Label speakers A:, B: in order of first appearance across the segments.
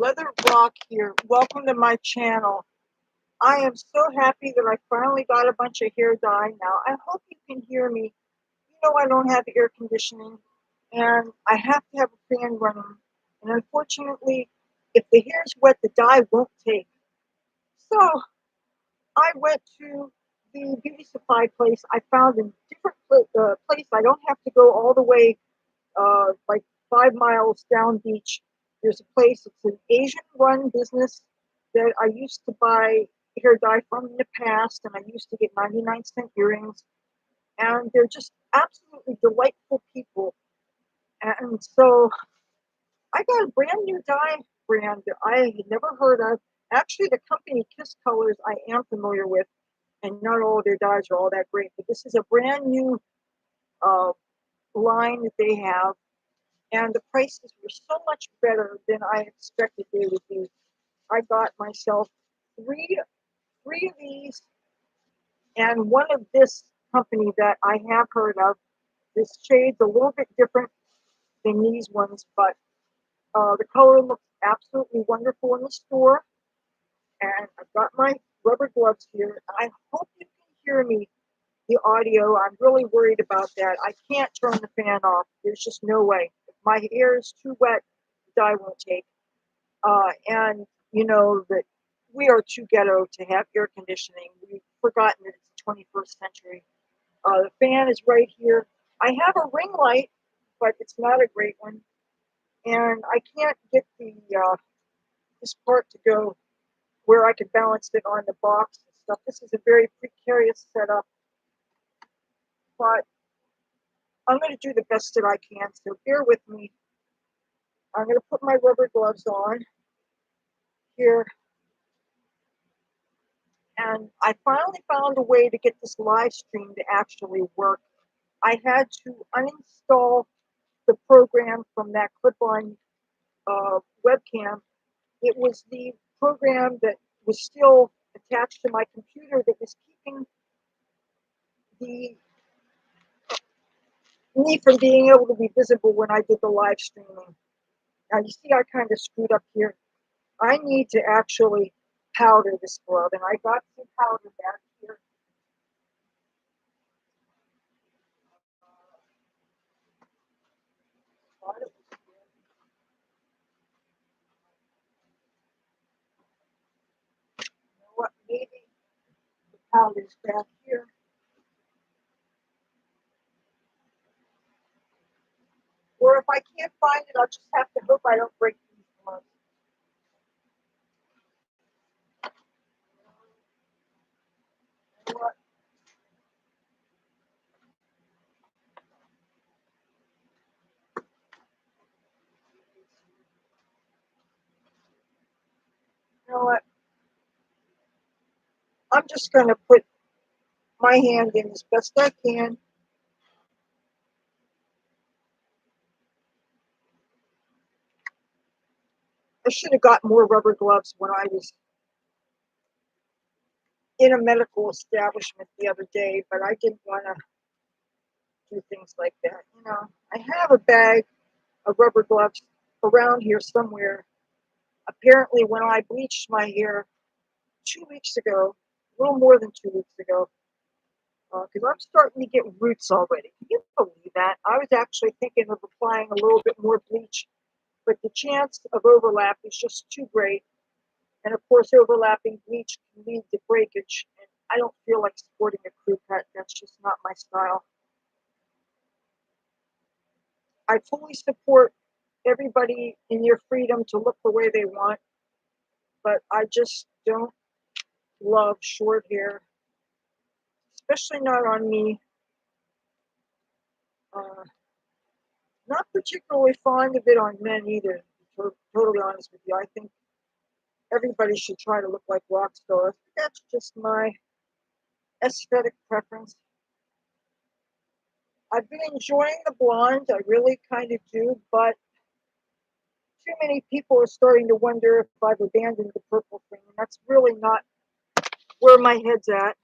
A: Leather Rokk here. Welcome to my channel. I am so happy that I finally got a bunch of hair dye now. I hope you can hear me. You know I don't have air conditioning and I have to have a fan running. And unfortunately, if the hair is wet, the dye won't take. So I went to the beauty supply place. I found a different place. I don't have to go all the way like 5 miles down beach. There's a place, it's an Asian run business that I used to buy hair dye from in the past, and I used to get 99-cent earrings. And they're just absolutely delightful people. And so I got a brand new dye brand that I had never heard of. Actually, the company Kiss Colors I am familiar with, and not all of their dyes are all that great, but this is a brand new uh, line that they have. And the prices were so much better than I expected they would be. I got myself three of these and one of this company that I have heard of. This shade's a little bit different than these ones, but the color looks absolutely wonderful in the store. And I've got my rubber gloves here. I hope you can hear me, the audio. I'm really worried about that. I can't turn the fan off. There's just no way. If my hair is too wet, the dye won't take. And you know that we are too ghetto to have air conditioning. We've forgotten that it's the 21st century. The fan is right here. I have a ring light, but it's not a great one. And I can't get the this part to go where I could balance it on the box and stuff. This is a very precarious setup, but I'm going to do the best that I can. So bear with me. I'm going to put my rubber gloves on here. And I finally found a way to get this live stream to actually work. I had to uninstall the program from that clip-on webcam. It was the program that was still attached to my computer that was keeping the me from being able to be visible when I did the live streaming. Now you see I kind of screwed up here. I need to actually powder this glove, and I got some powder back here. What, maybe the powder's back here. Or if I can't find it, I'll just have to hope I don't break these gloves. You know what? You know what? I'm just going to put my hand in as best I can. I should have got more rubber gloves when I was in a medical establishment the other day, but I didn't want to do things like that. You know, I have a bag of rubber gloves around here somewhere. Apparently, when I bleached my hair 2 weeks ago, a little more than 2 weeks ago, because I'm starting to get roots already. Can you believe that? I was actually thinking of applying a little bit more bleach, but the chance of overlap is just too great. And of course, overlapping bleach can lead to breakage. And I don't feel like sporting a crew cut. That's just not my style. I fully support everybody in your freedom to look the way they want, but I just don't love short hair, especially not on me. Uh, Not particularly fond of it on men either, to be totally honest with you. I think everybody should try to look like rock stars. That's just my aesthetic preference. I've been enjoying the blonde, I really kind of do, but too many people are starting to wonder if I've abandoned the purple thing, and that's really not where my head's at.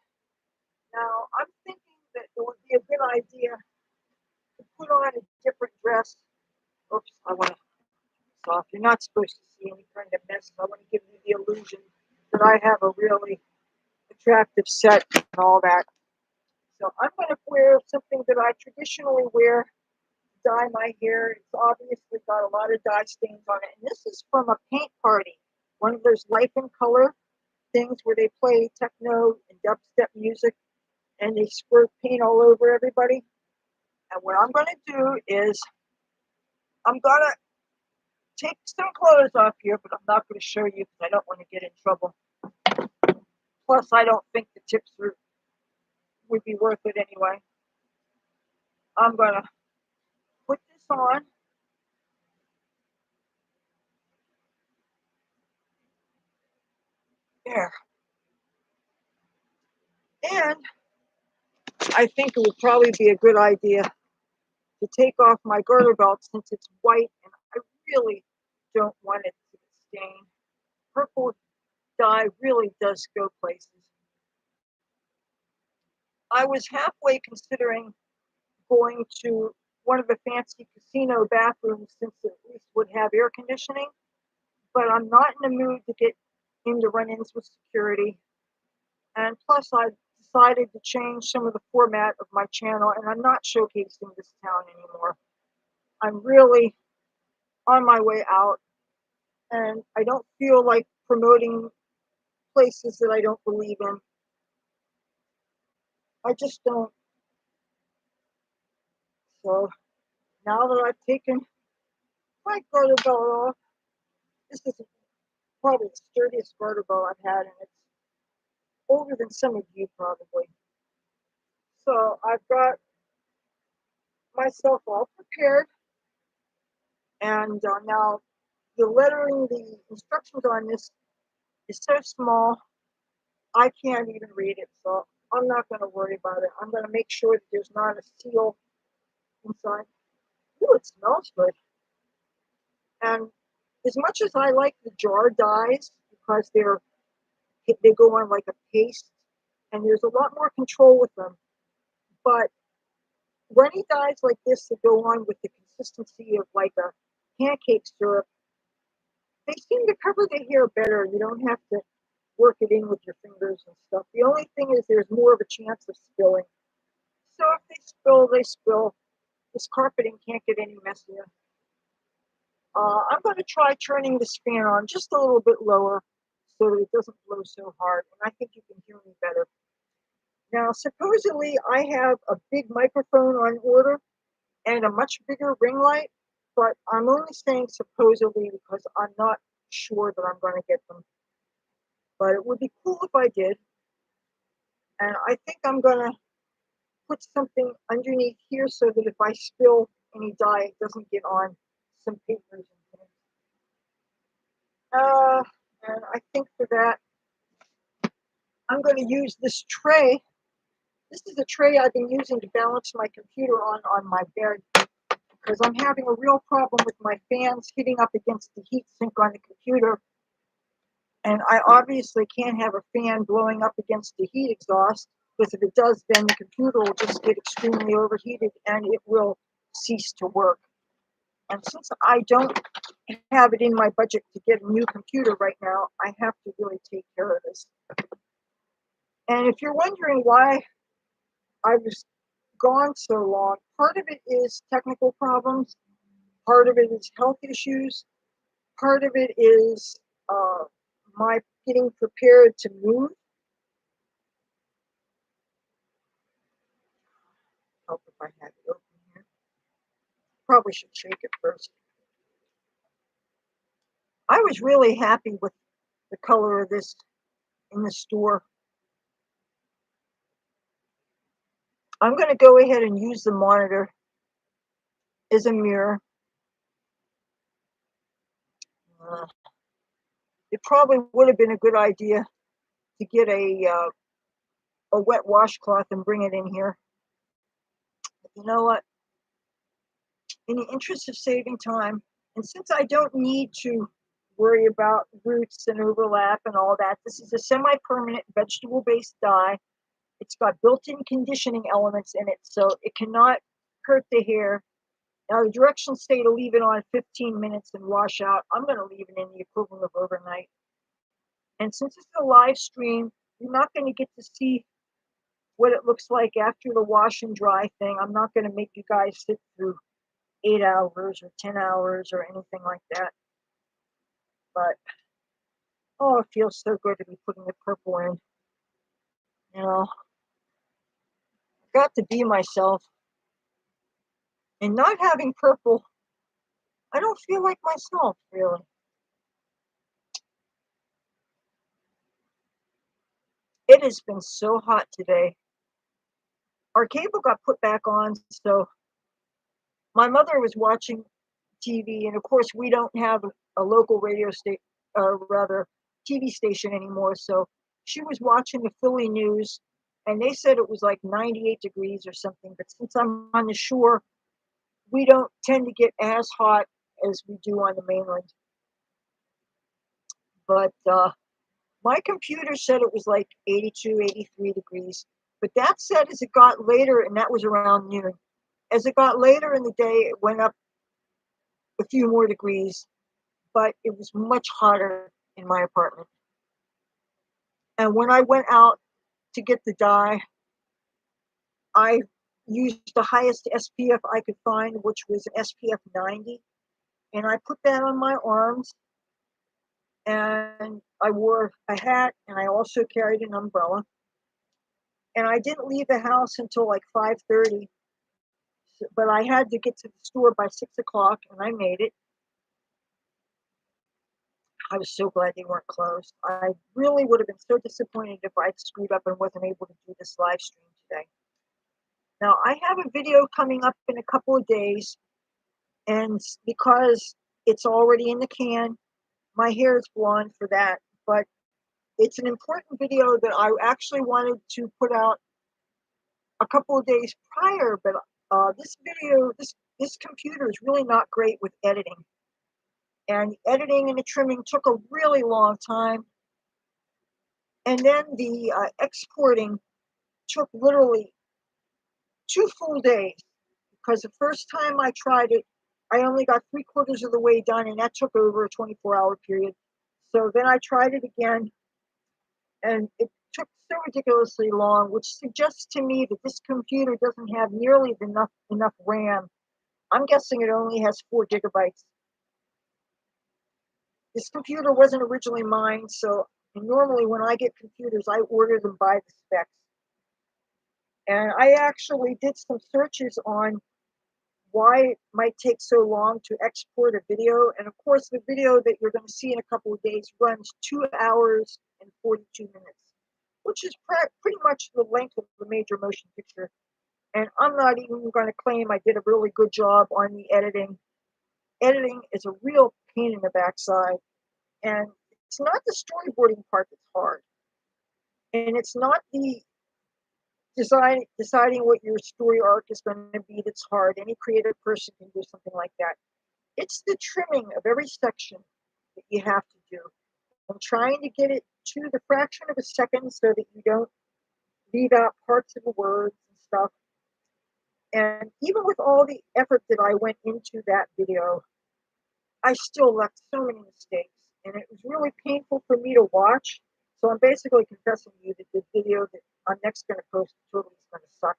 A: Now, I'm thinking that it would be a good idea to put on a different dress. Oops, I want to off. You're not supposed to see any kind of mess. I want to give you the illusion that I have a really attractive set and all that. So I'm going to wear something that I traditionally wear, dye my hair. It's obviously got a lot of dye stains on it. And this is from a paint party, one of those Life in Color things where they play techno and dubstep music and they squirt paint all over everybody. And what I'm going to do is I'm going to take some clothes off here, but I'm not going to show you because I don't want to get in trouble. Plus, I don't think the tips would be worth it anyway. I'm going to put this on. There. And I think it would probably be a good idea to take off my garter belt since it's white and I really don't want it to stain. Purple dye really does go places. I was halfway considering going to one of the fancy casino bathrooms since it at least would have air conditioning, but I'm not in the mood to get into run-ins with security. And plus, I decided to change some of the format of my channel, and I'm not showcasing this town anymore. I'm really on my way out, and I don't feel like promoting places that I don't believe in. I just don't. So now that I've taken my garter belt off, this is probably the sturdiest garter belt I've had, and it's older than some of you probably. So I've got myself all prepared, and now the lettering, the instructions on this is so small, I can't even read it, so I'm not going to worry about it. I'm going to make sure that there's not a seal inside. Ooh, it smells good. And as much as I like the jar dyes because they go on like a paste, and there's a lot more control with them, but runny dyes like this that go on with the consistency of like a pancake syrup, they seem to cover the hair better. You don't have to work it in with your fingers and stuff. The only thing is there's more of a chance of spilling. So if they spill, they spill. This carpeting can't get any messier. I'm going to try turning this fan on just a little bit lower so that it doesn't blow so hard, and I think you can hear me better. Now, supposedly I have a big microphone on order and a much bigger ring light, but I'm only saying supposedly because I'm not sure that I'm going to get them. But it would be cool if I did. And I think I'm going to put something underneath here so that if I spill any dye, it doesn't get on some papers and things. And I think for that, I'm going to use this tray. This is a tray I've been using to balance my computer on my bed because I'm having a real problem with my fans hitting up against the heat sink on the computer. And I obviously can't have a fan blowing up against the heat exhaust because if it does, then the computer will just get extremely overheated and it will cease to work. And since I don't have it in my budget to get a new computer right now, I have to really take care of this. And if you're wondering why I was gone so long, part of it is technical problems, part of it is health issues, part of it is my getting prepared to move. Help if I had it open here. Probably should shake it first. I was really happy with the color of this in the store. I'm going to go ahead and use the monitor as a mirror. It probably would have been a good idea to get a wet washcloth and bring it in here. But you know what? In the interest of saving time, and since I don't need to worry about roots and overlap and all that, this is a semi-permanent vegetable-based dye. It's got built-in conditioning elements in it, so it cannot hurt the hair. Now, the directions say to leave it on 15 minutes and wash out. I'm going to leave it in the equivalent of overnight. And since it's a live stream, you're not going to get to see what it looks like after the wash and dry thing. I'm not going to make you guys sit through 8 hours or 10 hours or anything like that. But, oh, it feels so good to be putting the purple in. You know, I got to be myself. And not having purple, I don't feel like myself, really. It has been so hot today. Our cable got put back on, so my mother was watching TV, and of course, we don't have a local radio station, or rather, TV station anymore. So she was watching the Philly news, and they said it was like 98 degrees or something. But since I'm on the shore, we don't tend to get as hot as we do on the mainland. But my computer said it was like 82, 83 degrees. But that said, as it got later, and that was around noon, as it got later in the day, it went up a few more degrees, but it was much hotter in my apartment. And when I went out to get the dye, I used the highest SPF I could find, which was an SPF 90. And I put that on my arms, and I wore a hat, and I also carried an umbrella. And I didn't leave the house until like 5:30, but I had to get to the store by 6 o'clock, and I made it. I was so glad they weren't closed. I really would have been so disappointed if I'd screwed up and wasn't able to do this live stream today. Now, I have a video coming up in a couple of days, and because it's already in the can, my hair is blonde for that. But it's an important video that I actually wanted to put out a couple of days prior, but this video, this computer is really not great with editing. And the editing and the trimming took a really long time. And then the exporting took literally 2 full days, because the first time I tried it, I only got 3/4 of the way done, and that took over a 24-hour period. So then I tried it again, and it took so ridiculously long, which suggests to me that this computer doesn't have nearly enough RAM. I'm guessing it only has 4 GB. This computer wasn't originally mine, so normally when I get computers, I order them by the specs. And I actually did some searches on why it might take so long to export a video. And of course, the video that you're going to see in a couple of days runs 2 hours and 42 minutes, which is pretty much the length of the major motion picture. And I'm not even going to claim I did a really good job on the editing. Editing is a real pain in the backside. And it's not the storyboarding part that's hard. And it's not the deciding what your story arc is going to be that's hard. Any creative person can do something like that. It's the trimming of every section that you have to do. And trying to get it to the fraction of a second so that you don't leave out parts of the words and stuff. And even with all the effort that I went into that video, I still left so many mistakes. And it was really painful for me to watch. So I'm basically confessing to you that the video that I'm next going to post totally is going to suck.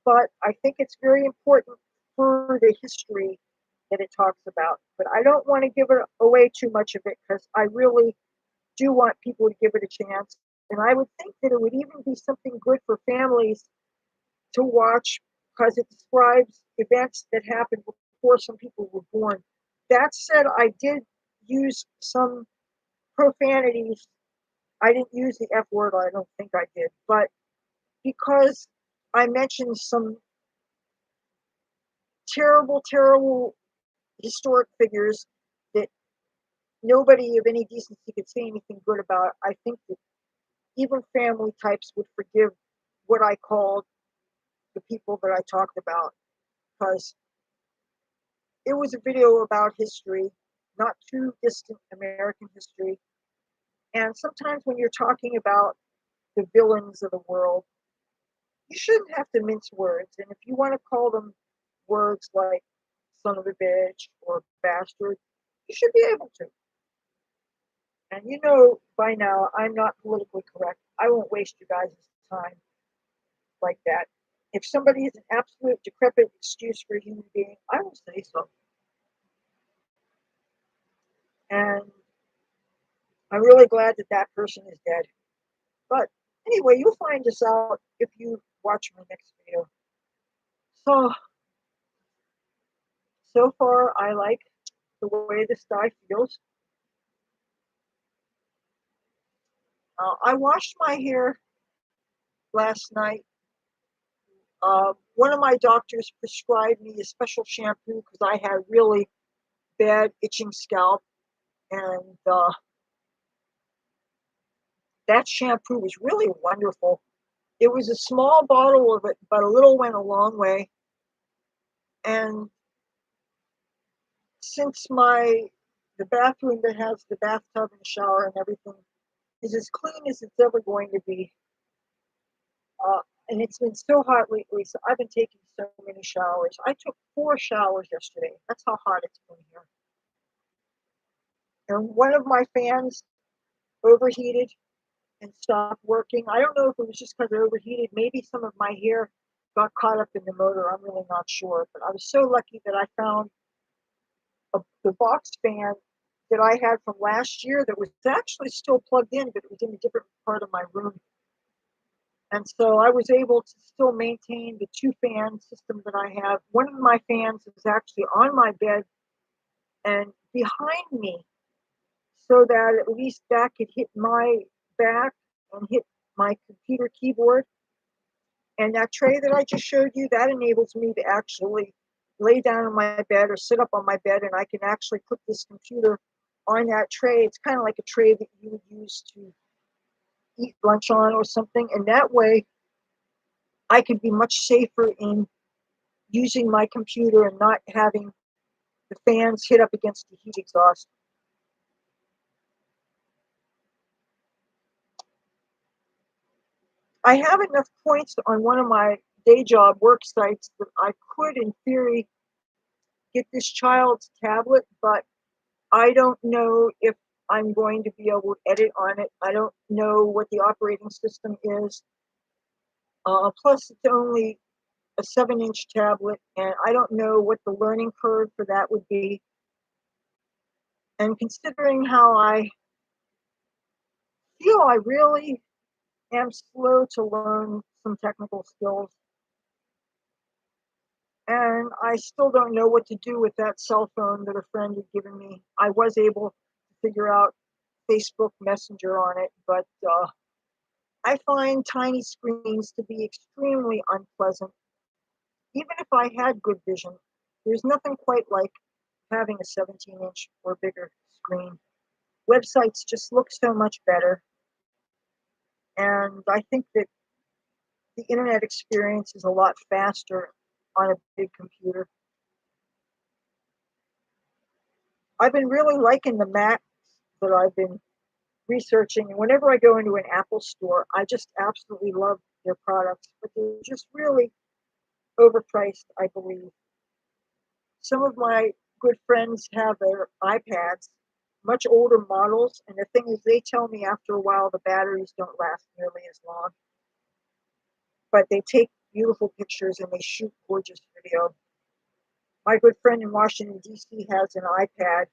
A: But I think it's very important for the history that it talks about. But I don't want to give it away too much of it, because I really do want people to give it a chance. And I would think that it would even be something good for families to watch, because it describes events that happened before some people were born. That said, I did use some profanities. I didn't use the F word, I don't think I did, but because I mentioned some terrible, terrible historic figures that nobody of any decency could say anything good about, I think that even family types would forgive what I called the people that I talked about, because it was a video about history, not too distant American history. And sometimes when you're talking about the villains of the world, you shouldn't have to mince words. And if you want to call them words like son of a bitch or bastard, you should be able to. And you know by now, I'm not politically correct. I won't waste you guys' time like that. If somebody is an absolute decrepit excuse for a human being, I will say so. And I'm really glad that that person is dead. But anyway, you'll find this out if you watch my next video. So far, I like the way this dye feels. I washed my hair last night. One of my doctors prescribed me a special shampoo because I had really bad itching scalp, and that shampoo was really wonderful. It was a small bottle of it, but a little went a long way. And since the bathroom that has the bathtub and shower and everything is as clean as it's ever going to be, and it's been so hot lately, so I've been taking so many showers. I took 4 showers yesterday. That's how hot it's been here. And one of my fans overheated and stopped working. I don't know if it was just because it overheated. Maybe some of my hair got caught up in the motor. I'm really not sure. But I was so lucky that I found the box fan that I had from last year that was actually still plugged in, but it was in a different part of my room. And so I was able to still maintain the 2-fan system that I have. One of my fans is actually on my bed and behind me, so that at least that could hit my back and hit my computer keyboard. And that tray that I just showed you, that enables me to actually lay down on my bed or sit up on my bed, and I can actually put this computer on that tray. It's kind of like a tray that you would use to eat lunch on or something. And that way I can be much safer in using my computer and not having the fans hit up against the heat exhaust. I have enough points on one of my day job work sites that I could, in theory, get this child's tablet, but I don't know if I'm going to be able to edit on it. I don't know what the operating system is. Plus, it's only a 7-inch tablet, and I don't know what the learning curve for that would be. And considering how I feel, I really am slow to learn some technical skills. And I still don't know what to do with that cell phone that a friend had given me. I was able to figure out Facebook Messenger on it, but I find tiny screens to be extremely unpleasant. Even if I had good vision, there's nothing quite like having a 17-inch or bigger screen. Websites just look so much better. And I think that the internet experience is a lot faster on a big computer. I've been really liking the Macs that I've been researching, and whenever I go into an Apple store, I just absolutely love their products, but they're just really overpriced, I believe. Some of my good friends have their iPads, much older models, and the thing is, they tell me after a while the batteries don't last nearly as long. But they take beautiful pictures and they shoot gorgeous video. My good friend in Washington, D.C. has an iPad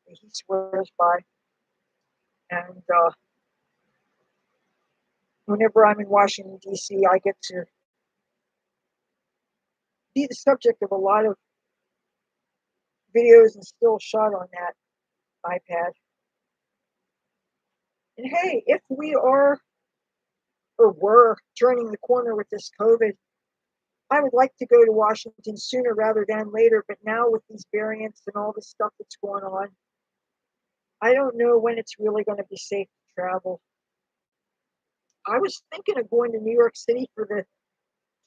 A: that he swears by. And whenever I'm in Washington, D.C., I get to be the subject of a lot of videos and still shot on that iPad. And hey, if we are or were turning the corner with this COVID, I would like to go to Washington sooner rather than later. But now with these variants and all the stuff that's going on, I don't know when it's really going to be safe to travel. I was thinking of going to New York City for the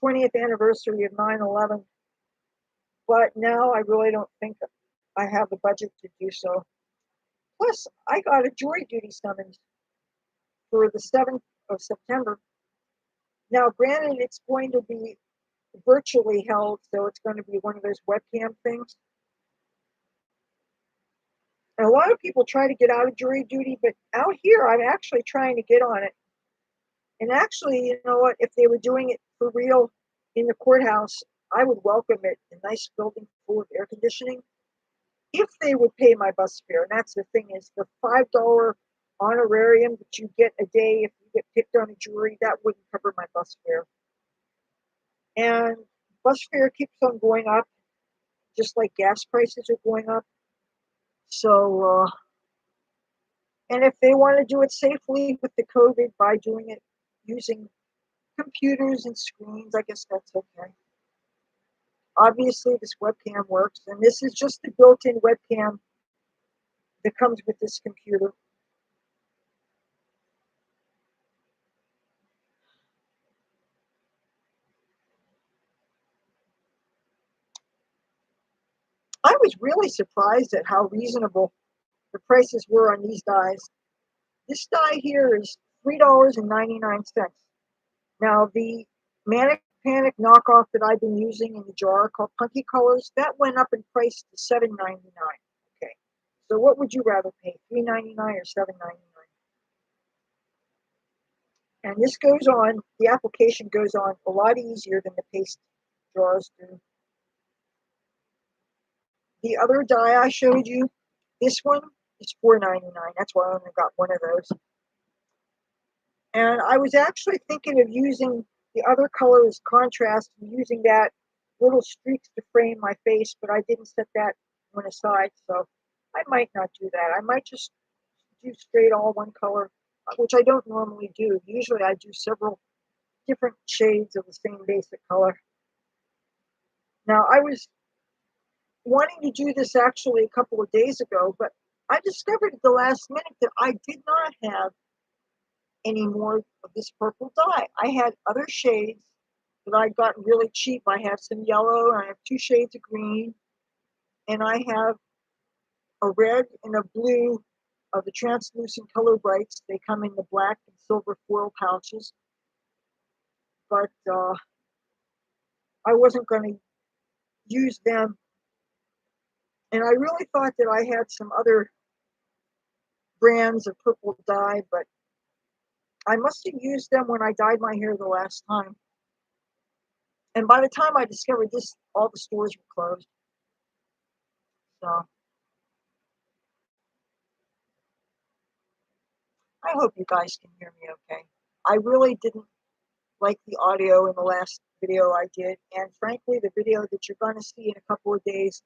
A: 20th anniversary of 9/11, but now I really don't think I have the budget to do so. Plus, I got a jury duty summons for the 7th of September. Now, granted, it's going to be virtually held, so it's going to be one of those webcam things. And a lot of people try to get out of jury duty, but out here, I'm actually trying to get on it. And actually, you know what? If they were doing it for real in the courthouse, I would welcome it. A nice building full of air conditioning. If they would pay my bus fare, and that's the thing is the $5 honorarium that you get a day if you get picked on a jury, that wouldn't cover my bus fare. And bus fare keeps on going up, just like gas prices are going up. So, and if they want to do it safely with the COVID by doing it using computers and screens, I guess that's okay. Obviously, this webcam works, and this is just the built-in webcam that comes with this computer. I was really surprised at how reasonable the prices were on these dyes. This dye here is $3.99. Now, the Manic Panic knockoff that I've been using in the jar called Punky Colors, that went up in price to $7.99. Okay, so what would you rather pay, $3.99 or $7.99? And this goes on, the application goes on a lot easier than the paste jars do. The other dye I showed you, this one is $4.99. That's why I only got one of those. And I was actually thinking of using the other color as contrast and using that little streaks to frame my face, but I didn't set that one aside, so I might not do that. I might just do straight all one color, which I don't normally do. Usually I do several different shades of the same basic color. Now, I was wanting to do this actually a couple of days ago, but I discovered at the last minute that I did not have any more of this purple dye. I had other shades that I got really cheap. I have some yellow, and I have 2 shades of green, and I have a red and a blue of the translucent color brights. They come in the black and silver foil pouches, but I wasn't going to use them. And I really thought that I had some other brands of purple dye, but I must have used them when I dyed my hair the last time. And by the time I discovered this, all the stores were closed. So I hope you guys can hear me okay. I really didn't like the audio in the last video I did. And frankly, the video that you're going to see in a couple of days,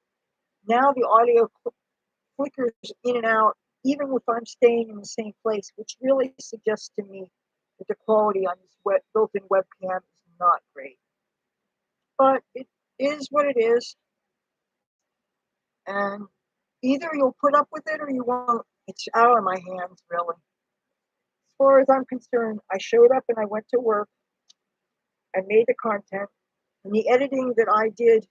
A: now the audio flickers in and out, even if I'm staying in the same place, which really suggests to me that the quality on this built-in webcam is not great. But it is what it is. And either you'll put up with it or you won't. It's out of my hands, really. As far as I'm concerned, I showed up and I went to work. I made the content, and the editing that I did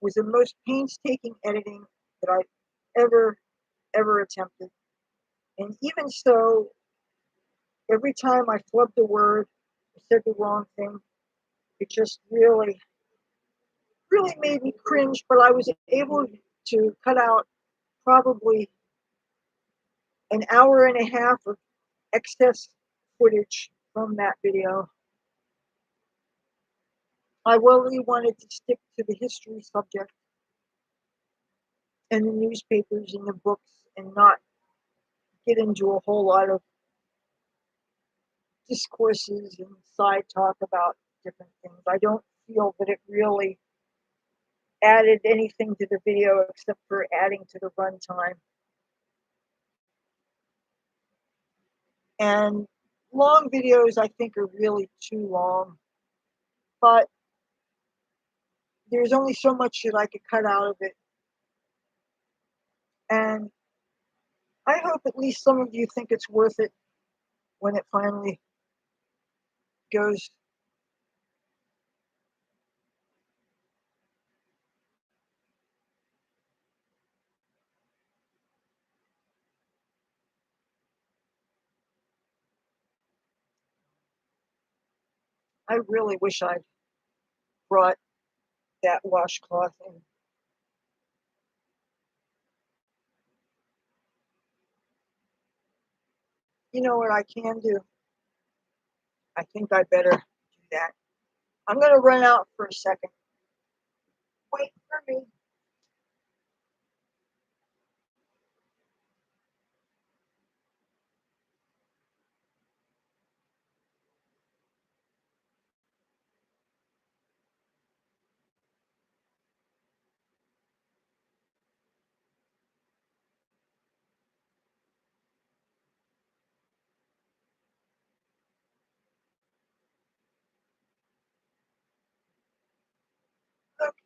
A: was the most painstaking editing that I ever attempted. And even so, every time I flubbed a word or said the wrong thing, it just really made me cringe. But I was able to cut out probably an hour and a half of excess footage from that video. I really wanted to stick to the history subject and the newspapers and the books and not get into a whole lot of discourses and side talk about different things. I don't feel that it really added anything to the video except for adding to the runtime. And long videos, I think, are really too long. But there's only so much that I could cut out of it. And I hope at least some of you think it's worth it when it finally goes. I really wish I'd brought that washcloth in. You know what I can do? I think I better do that. I'm going to run out for a second. Wait for me.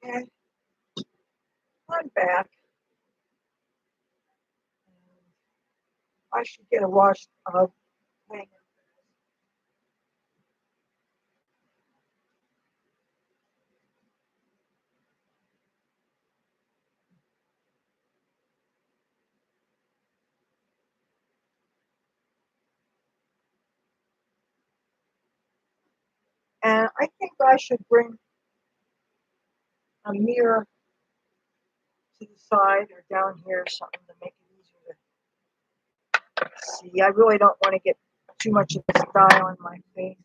A: Okay, I'm back. I should get a wash of hanger. And I think I should bring a mirror to the side or down here or something to make it easier to see. I really don't want to get too much of this dye on my face.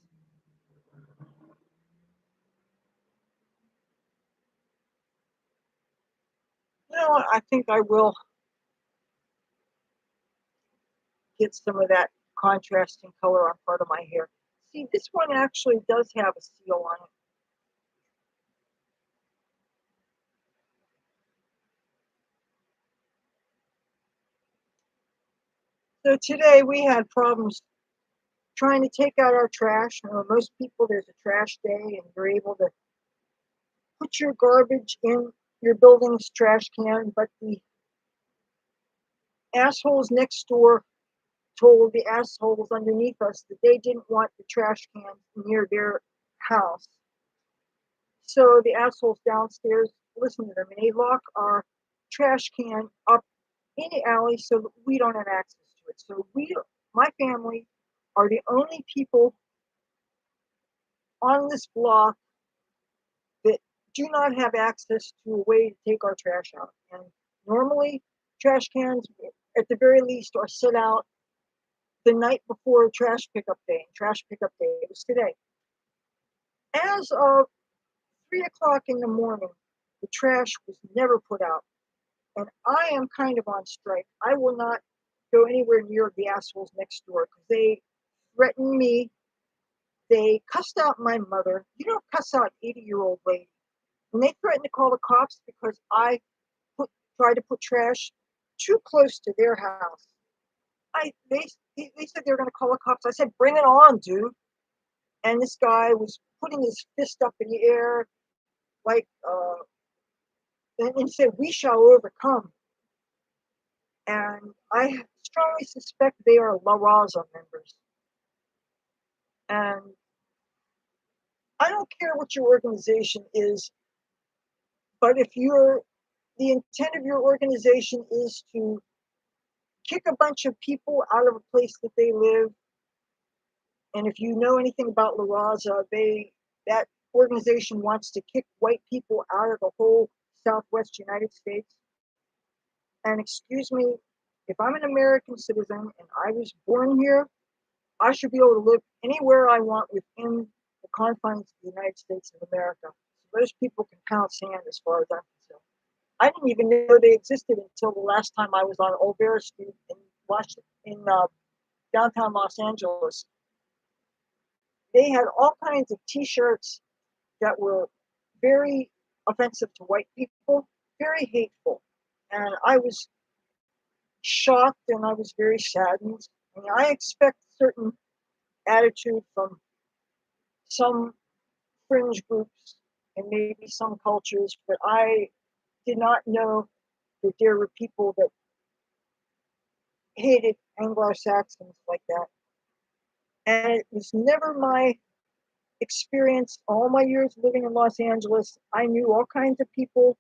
A: You know what? I think I will get some of that contrasting color on part of my hair. See, this one actually does have a seal on it. So today we had problems trying to take out our trash. You know, most people, there's a trash day and you're able to put your garbage in your building's trash can, but the assholes next door told the assholes underneath us that they didn't want the trash cans near their house. So the assholes downstairs listen to them and they lock our trash can up in the alley so that we don't have access to it. So my family, are the only people on this block that do not have access to a way to take our trash out. And normally, trash cans, at the very least, are set out the night before trash pickup day. And trash pickup day is today. As of 3 o'clock in the morning, the trash was never put out. And I am kind of on strike. I will not go anywhere near the assholes next door because they threatened me. They cussed out my mother. You don't cuss out 80-year-old lady. And they threatened to call the cops because I tried to put trash too close to their house. They said they were going to call the cops. I said, bring it on, dude. And this guy was putting his fist up in the air, like, and said, we shall overcome. And I strongly suspect they are La Raza members. And I don't care what your organization is, but if the intent of your organization is to kick a bunch of people out of a place that they live, and if you know anything about La Raza, that organization wants to kick white people out of the whole Southwest United States. And excuse me, if I'm an American citizen and I was born here, I should be able to live anywhere I want within the confines of the United States of America. So those people can pound sand as far as I'm concerned. I didn't even know they existed until the last time I was on Old Bear Street in downtown Los Angeles. They had all kinds of T-shirts that were very offensive to white people, very hateful. And I was shocked and I was very saddened. I mean, I expect certain attitude from some fringe groups and maybe some cultures, but I did not know that there were people that hated Anglo-Saxons like that. And it was never my experience. All my years living in Los Angeles, I knew all kinds of people,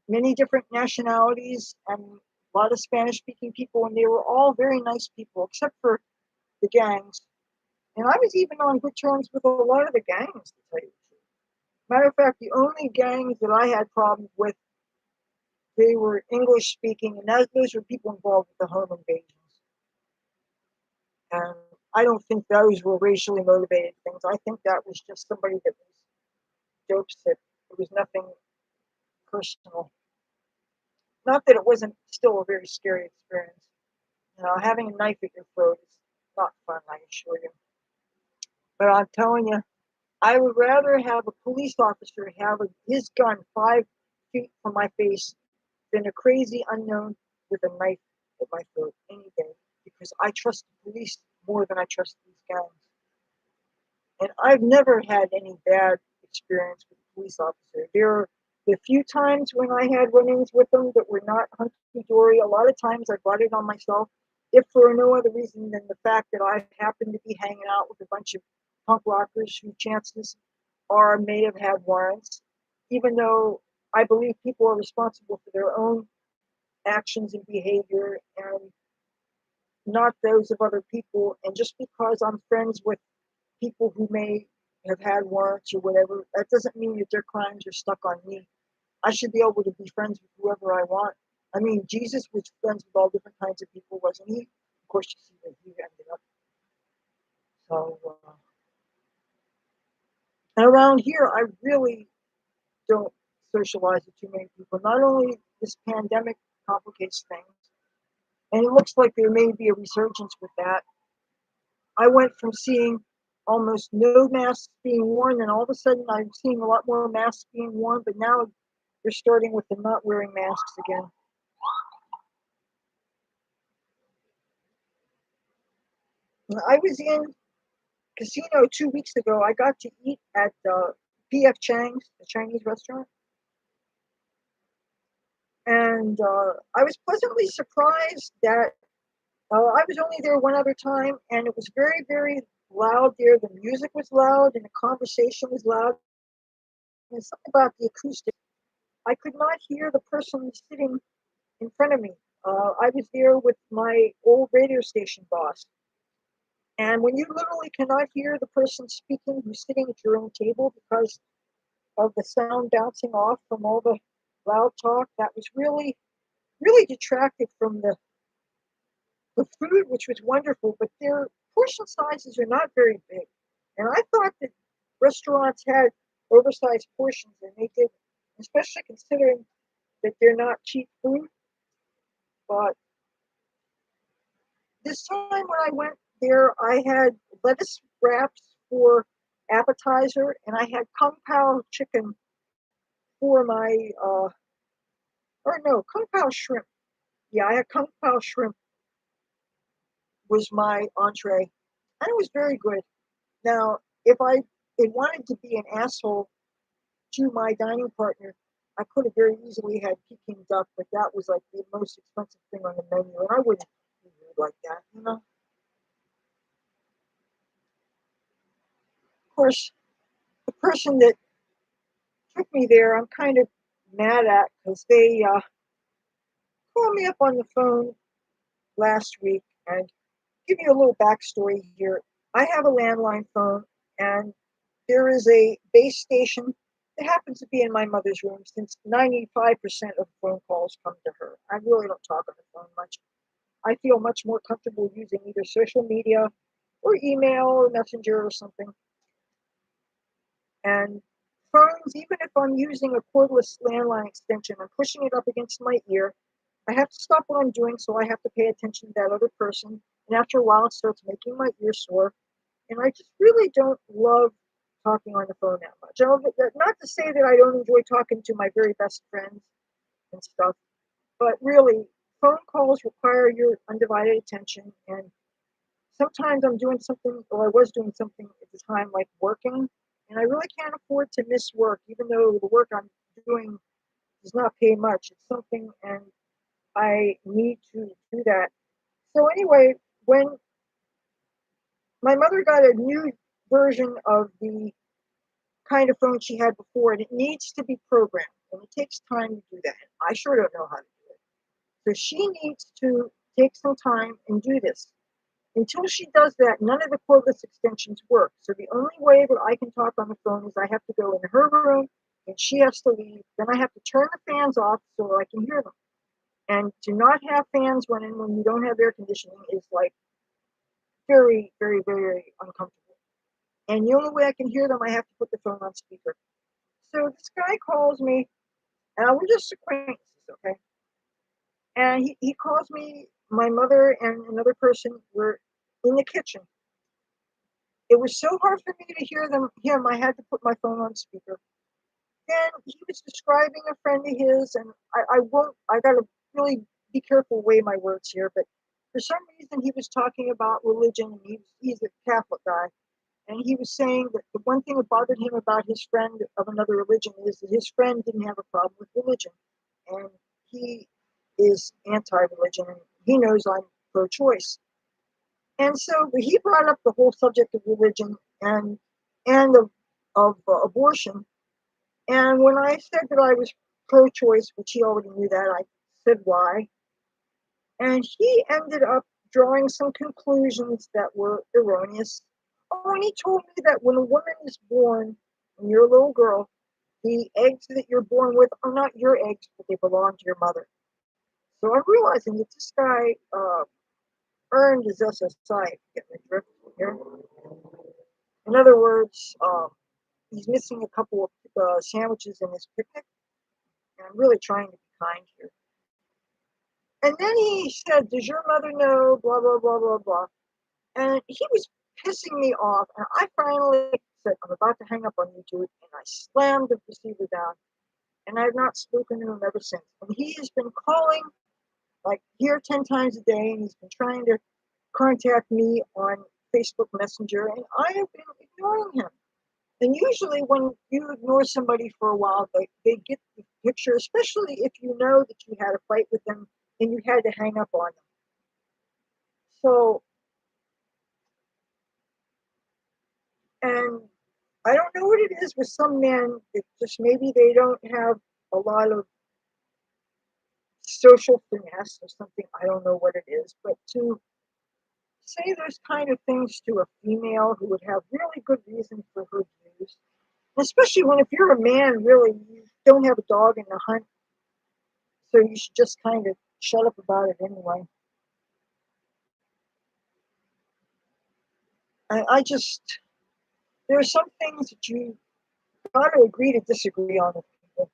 A: many different nationalities, and a lot of Spanish speaking people, and they were all very nice people, except for the gangs. And I was even on good terms with a lot of the gangs, to tell you the truth. Matter of fact, the only gangs that I had problems with, they were English speaking, and those were people involved with the home invasions. And I don't think those were racially motivated things. I think that was just somebody that was dope sick. It was nothing personal. Not that it wasn't still a very scary experience. Having a knife at your throat is not fun, I assure you. But I'm telling you, I would rather have a police officer have his gun 5 feet from my face than a crazy unknown with a knife at my throat any day, because I trust the police more than I trust these gangs. And I've never had any bad experience with a police officer. There are the few times when I had run-ins with them that were not hunky-dory. A lot of times I brought it on myself, if for no other reason than the fact that I happened to be hanging out with a bunch of punk rockers who chances are may have had warrants, even though I believe people are responsible for their own actions and behavior and not those of other people. And just because I'm friends with people who may have had warrants or whatever, that doesn't mean that their crimes are stuck on me. I should be able to be friends with whoever I want. I mean, Jesus was friends with all different kinds of people, wasn't he? Of course, you see where he ended up. So, and around here, I really don't socialize with too many people. Not only this pandemic complicates things, and it looks like there may be a resurgence with that. I went from seeing almost no masks being worn, and all of a sudden I'm seeing a lot more masks being worn, but now they're starting with the not wearing masks again. I was in casino 2 weeks ago. I got to eat at PF Chang's, the Chinese restaurant, and I was pleasantly surprised that I was only there one other time, and it was very, very loud there. The music was loud, and the conversation was loud. And something about the acoustic. I could not hear the person sitting in front of me. I was there with my old radio station boss. And when you literally cannot hear the person speaking who's sitting at your own table because of the sound bouncing off from all the loud talk, that was really, really detracted from the food, which was wonderful, but their portion sizes are not very big. And I thought that restaurants had oversized portions, and they did, especially considering that they're not cheap food. But this time when I went there, I had lettuce wraps for appetizer, and I had kung pao chicken for my, or no, kung pao shrimp. Yeah, I had kung pao shrimp was my entree, and it was very good. Now, if I had wanted to be an asshole to my dining partner, I could have very easily had Peking duck, but that was like the most expensive thing on the menu, and I wouldn't be rude like that. Of course, the person that took me there, I'm kind of mad at because they called me up on the phone last week and give you a little backstory here. I have a landline phone, and there is a base station that happens to be in my mother's room since 95% of phone calls come to her. I really don't talk on the phone much. I feel much more comfortable using either social media or email or messenger or something. And phones, even if I'm using a cordless landline extension, I'm pushing it up against my ear. I have to stop what I'm doing, so I have to pay attention to that other person. And after a while, it starts making my ear sore. And I just really don't love talking on the phone that much. Not to say that I don't enjoy talking to my very best friends and stuff, but really, phone calls require your undivided attention. And sometimes I'm doing something, or I was doing something at the time, like working, and I really can't afford to miss work, even though the work I'm doing does not pay much. It's something, and I need to do that. So anyway, when my mother got a new version of the kind of phone she had before, and it needs to be programmed, and it takes time to do that. I sure don't know how to do it. So she needs to take some time and do this. Until she does that, none of the cordless extensions work. So the only way that I can talk on the phone is I have to go in her room and she has to leave. Then I have to turn the fans off so I can hear them. And to not have fans running when you don't have air conditioning is like very, very, very uncomfortable. And the only way I can hear them, I have to put the phone on speaker. So this guy calls me, and we're just acquaintances, okay? And he calls me, my mother and another person were in the kitchen. It was so hard for me to hear him, I had to put my phone on speaker. Then he was describing a friend of his, and I gotta really be careful way my words here, but for some reason he was talking about religion, and he's a Catholic guy. And he was saying that the one thing that bothered him about his friend of another religion is that his friend didn't have a problem with religion. And he is anti religion, and he knows I'm pro choice. And so he brought up the whole subject of religion and of abortion. And when I said that I was pro choice, which he already knew that, I said why. And he ended up drawing some conclusions that were erroneous. Oh, and he told me that when a woman is born, when you're a little girl, the eggs that you're born with are not your eggs, but they belong to your mother. So I'm realizing that this guy earned his SSI. Get my drift here. In other words, he's missing a couple of sandwiches in his picnic, and I'm really trying to be kind here. And then he said, "Does your mother know?" Blah blah blah blah blah. And he was pissing me off. And I finally said, "I'm about to hang up on you, dude." And I slammed the receiver down. And I've not spoken to him ever since. And he has been calling like here 10 times a day, and he's been trying to contact me on Facebook Messenger, and I have been ignoring him. And usually, when you ignore somebody for a while, they get the picture, especially if you know that you had a fight with them and you had to hang up on them. So, and I don't know what it is with some men. It just maybe they don't have a lot of social finesse or something. I don't know what it is, but to say those kind of things to a female who would have really good reason for her views, especially when if you're a man, really, you don't have a dog in the hunt, so you should just kind of shut up about it anyway. I just, there are some things that you got to agree to disagree on with people.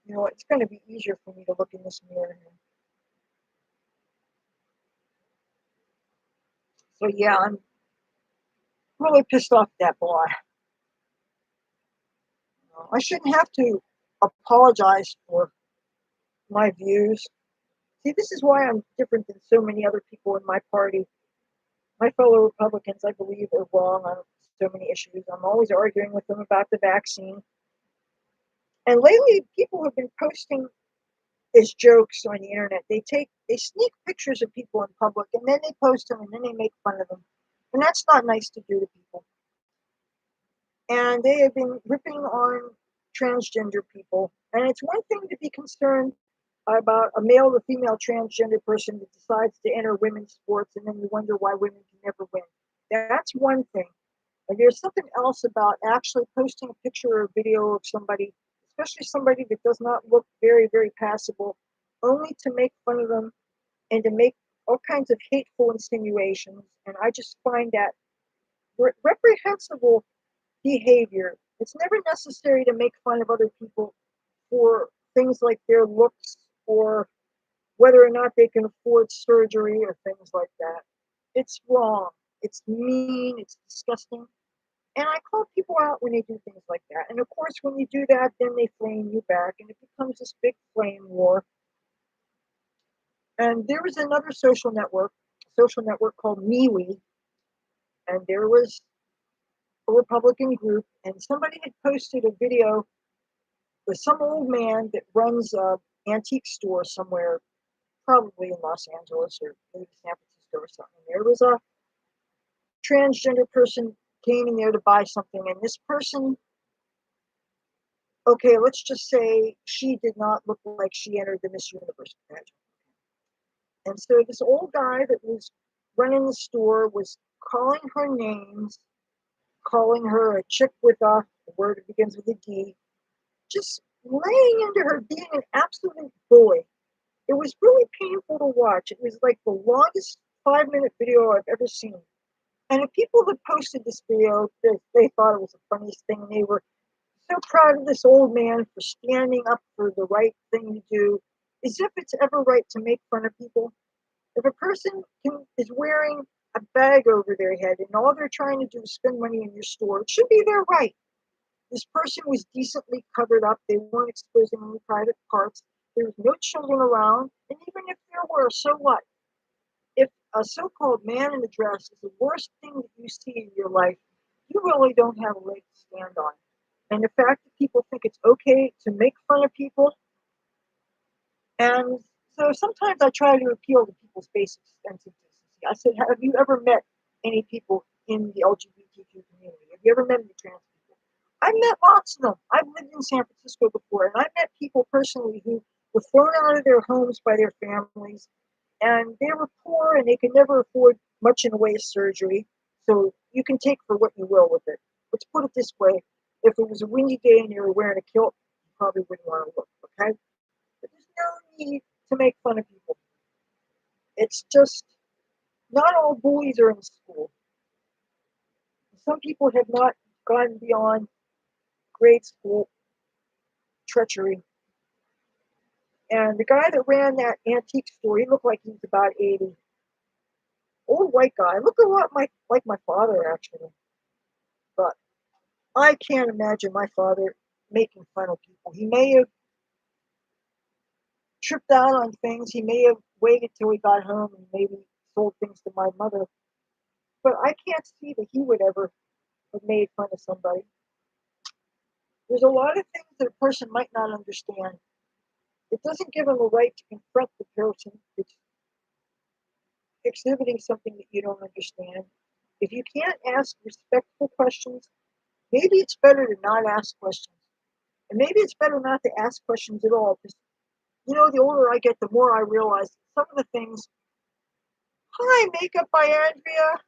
A: You know, it's going to be easier for me to look in this mirror here. So yeah, I'm really pissed off at that boy. I shouldn't have to apologize for my views. See, this is why I'm different than so many other people in my party. My fellow Republicans, I believe, are wrong on so many issues. I'm always arguing with them about the vaccine. And lately, people have been posting as jokes on the internet. They sneak pictures of people in public, and then they post them, and then they make fun of them. And that's not nice to do to people. And they have been ripping on transgender people. And it's one thing to be concerned about a male or female transgender person that decides to enter women's sports, and then you wonder why women can never win. That's one thing. And there's something else about actually posting a picture or a video of somebody, especially somebody that does not look very, very passable, only to make fun of them and to make all kinds of hateful insinuations. And I just find that reprehensible behavior. It's never necessary to make fun of other people for things like their looks or whether or not they can afford surgery or things like that. It's wrong. It's mean. It's disgusting. And I call people out when they do things like that. And of course, when you do that, then they flame you back, and it becomes this big flame war. And there was another social network called MeWe, and there was a Republican group, and somebody had posted a video with some old man that runs a antique store somewhere, probably in Los Angeles or maybe San Francisco or something. There was a transgender person came in there to buy something, and this person, okay, let's just say she did not look like she entered the Miss Universe pageant. And so this old guy that was running the store was calling her names, calling her a chick with a word that begins with a D, just laying into her, being an absolute bully. It was really painful to watch. It was like the longest 5-minute video I've ever seen. And the people that posted this video, they thought it was the funniest thing. They were so proud of this old man for standing up for the right thing to do, as if it's ever right to make fun of people. If a person is wearing a bag over their head and all they're trying to do is spend money in your store, it should be their right. This person was decently covered up. They weren't exposing any private parts. There was no children around. And even if there were, so what? If a so-called man in a dress is the worst thing that you see in your life, you really don't have a leg to stand on. And the fact that people think it's okay to make fun of people, and so sometimes I try to appeal to people's basic sense of decency. I said, have you ever met any people in the LGBTQ community? Have you ever met any trans people? I've met lots of them. I've lived in San Francisco before, and I've met people personally who were thrown out of their homes by their families, and they were poor and they could never afford much in the way of surgery. So you can take for what you will with it. Let's put it this way: if it was a windy day and you were wearing a kilt, you probably wouldn't want to look. Okay, but there's no need to make fun of people. It's just not all bullies are in school. Some people have not gone beyond grade school treachery. And the guy that ran that antique store, he looked like he was about 80. Old white guy. Looked a lot like my father, actually. But I can't imagine my father making fun of people. He may have tripped out on things. He may have waited till he got home and maybe sold things to my mother. But I can't see that he would ever have made fun of somebody. There's a lot of things that a person might not understand. It doesn't give him a right to confront the person that's exhibiting something that you don't understand. If you can't ask respectful questions, maybe it's better to not ask questions. And maybe it's better not to ask questions at all. Because, the older I get, the more I realize some of the things. Hi, Makeup by Andrea.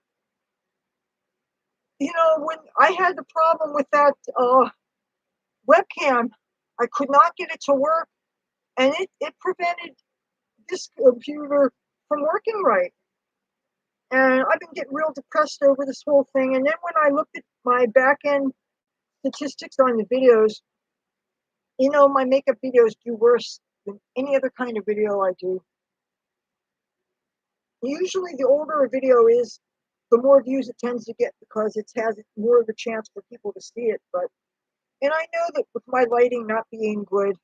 A: When I had the problem with that webcam, I could not get it to work. And it prevented this computer from working right. And I've been getting real depressed over this whole thing. And then when I looked at my back end statistics on the videos, my makeup videos do worse than any other kind of video I do. Usually the older a video is, the more views it tends to get because it has more of a chance for people to see it. And I know that with my lighting not being good,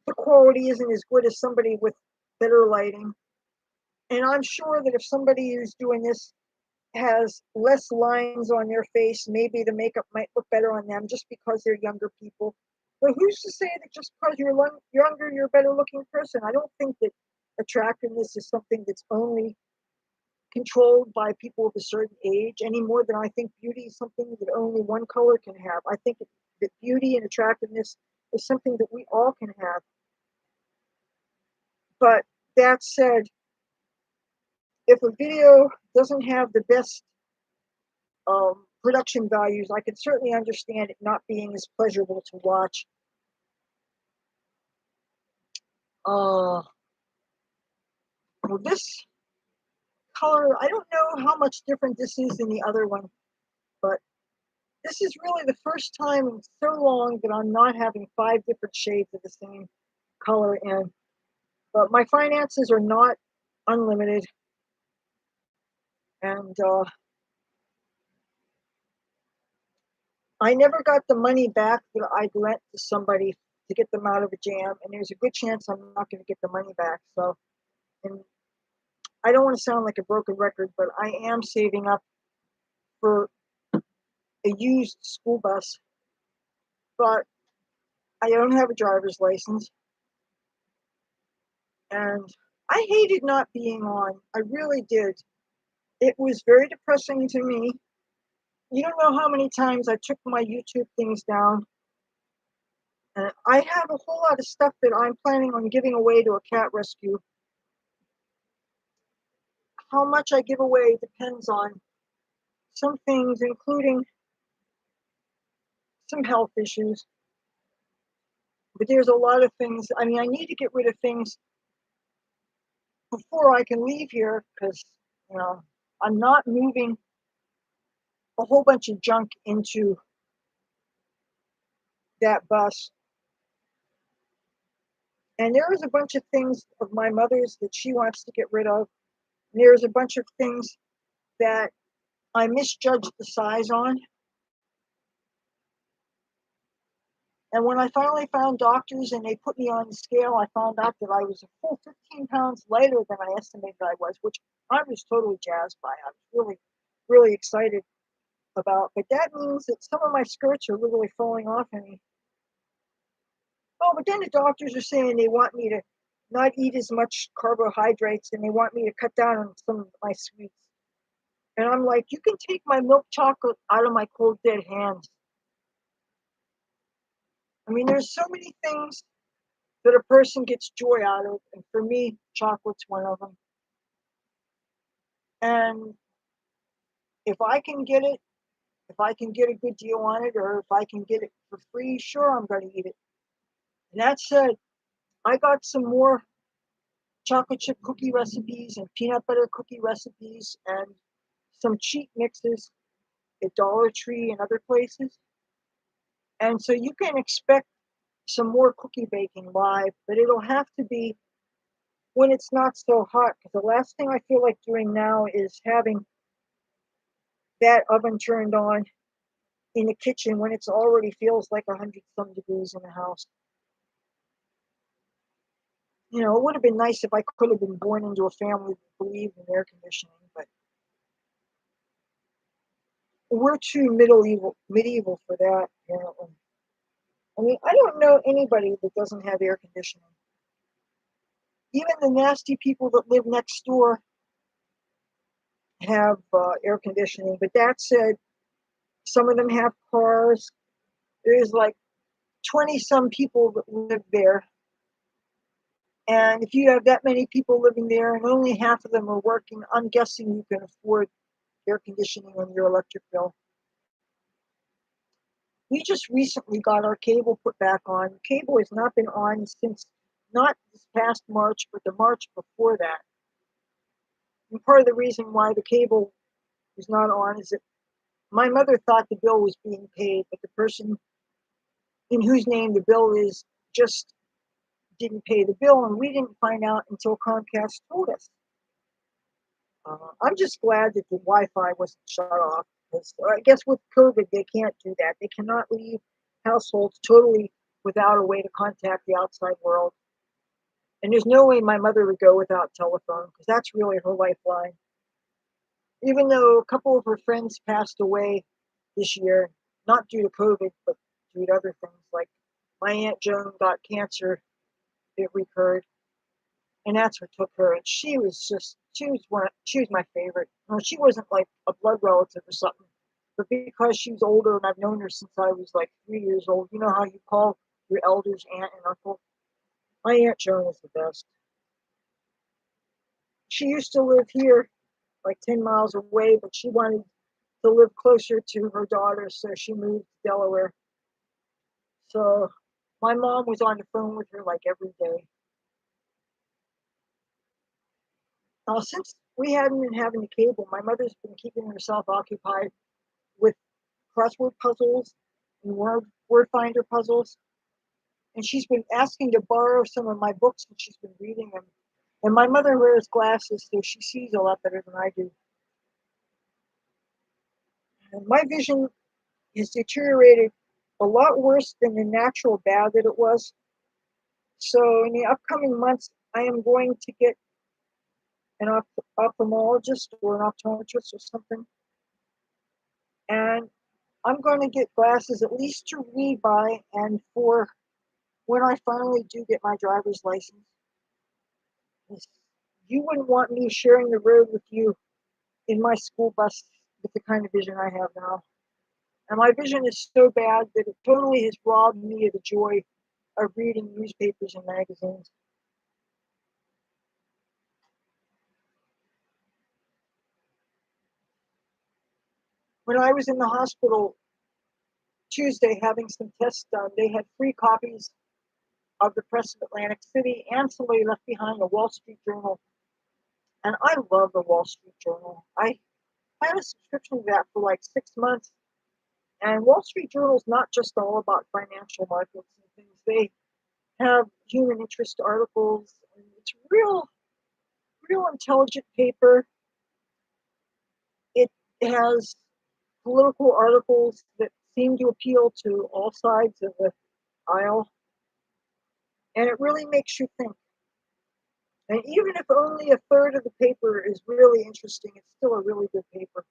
A: the quality isn't as good as somebody with better lighting. And I'm sure that if somebody who's doing this has less lines on their face, maybe the makeup might look better on them just because they're younger people. But who's to say that just because you're younger, you're a better looking person? I don't think that attractiveness is something that's only controlled by people of a certain age any more than I think beauty is something that only one color can have. I think that beauty and attractiveness is something that we all can have. But that said, if a video doesn't have the best production values, I can certainly understand it not being as pleasurable to watch. Well, this color, I don't know how much different this is than the other one, but this is really the first time in so long that I'm not having 5 different shades of the same color in. But my finances are not unlimited, and I never got the money back that I'd lent to somebody to get them out of a jam, and there's a good chance I'm not going to get the money back. So, and I don't want to sound like a broken record, but I am saving up for a used school bus, but I don't have a driver's license, and I hated not being on. I really did. It was very depressing to me. You don't know how many times I took my YouTube things down. And I have a whole lot of stuff that I'm planning on giving away to a cat rescue. How much I give away depends on some things, including some health issues. But there's a lot of things. I mean, I need to get rid of things before I can leave here because, you know, I'm not moving a whole bunch of junk into that bus. And there is a bunch of things of my mother's that she wants to get rid of. And there's a bunch of things that I misjudged the size on. And when I finally found doctors and they put me on the scale, I found out that I was a full 15 pounds lighter than I estimated I was, which I was totally jazzed by. I was really, really excited about. But that means that some of my skirts are literally falling off of me. Oh, but then the doctors are saying they want me to not eat as much carbohydrates and they want me to cut down on some of my sweets. And I'm like, you can take my milk chocolate out of my cold dead hands. I mean, there's so many things that a person gets joy out of, and for me, chocolate's one of them. And if I can get it, if I can get a good deal on it, or if I can get it for free, sure, I'm going to eat it. And that said, I got some more chocolate chip cookie recipes and peanut butter cookie recipes and some cheat mixes at Dollar Tree and other places. And so you can expect some more cookie baking live, but it'll have to be when it's not so hot. Because the last thing I feel like doing now is having that oven turned on in the kitchen when it's already feels like 100 some degrees in the house. You know, it would have been nice if I could have been born into a family that believed in air conditioning, but we're too medieval for that, apparently. I mean, I don't know anybody that doesn't have air conditioning. Even the nasty people that live next door have air conditioning. But that said, some of them have cars. There's like 20 some people that live there. And if you have that many people living there and only half of them are working, I'm guessing you can afford air conditioning on your electric bill. We just recently got our cable put back on. Cable has not been on since not this past March, but the March before that. And part of the reason why the cable is not on is that my mother thought the bill was being paid, but the person in whose name the bill is just didn't pay the bill, and we didn't find out until Comcast told us. I'm just glad that the Wi-Fi wasn't shut off. Because I guess with COVID, they can't do that. They cannot leave households totally without a way to contact the outside world. And there's no way my mother would go without telephone, because that's really her lifeline. Even though a couple of her friends passed away this year, not due to COVID, but due to other things, like my Aunt Joan got cancer, it recurred, and that's what took her. And she was my favorite. No, she wasn't like a blood relative or something, but because she was older and I've known her since I was like 3 years old, you know how you call your elders aunt and uncle? My Aunt Joan was the best. She used to live here, like 10 miles away, but she wanted to live closer to her daughter, so she moved to Delaware. So my mom was on the phone with her like every day. Since we hadn't been having the cable, my mother's been keeping herself occupied with crossword puzzles and word finder puzzles. And she's been asking to borrow some of my books and she's been reading them. And my mother wears glasses, so she sees a lot better than I do. And my vision has deteriorated a lot worse than the natural bad that it was. So in the upcoming months, I am going to get an ophthalmologist or an optometrist or something. And I'm going to get glasses at least to read by and for when I finally do get my driver's license. You wouldn't want me sharing the road with you in my school bus with the kind of vision I have now. And my vision is so bad that it totally has robbed me of the joy of reading newspapers and magazines. When I was in the hospital Tuesday having some tests done, they had free copies of the Press of Atlantic City, and somebody left behind a Wall Street Journal. And I love the Wall Street Journal. I had a subscription to that for like 6 months. And Wall Street Journal is not just all about financial markets and things. They have human interest articles. And it's real intelligent paper. It has political articles that seem to appeal to all sides of the aisle. And it really makes you think. And even if only a third of the paper is really interesting, it's still a really good paper.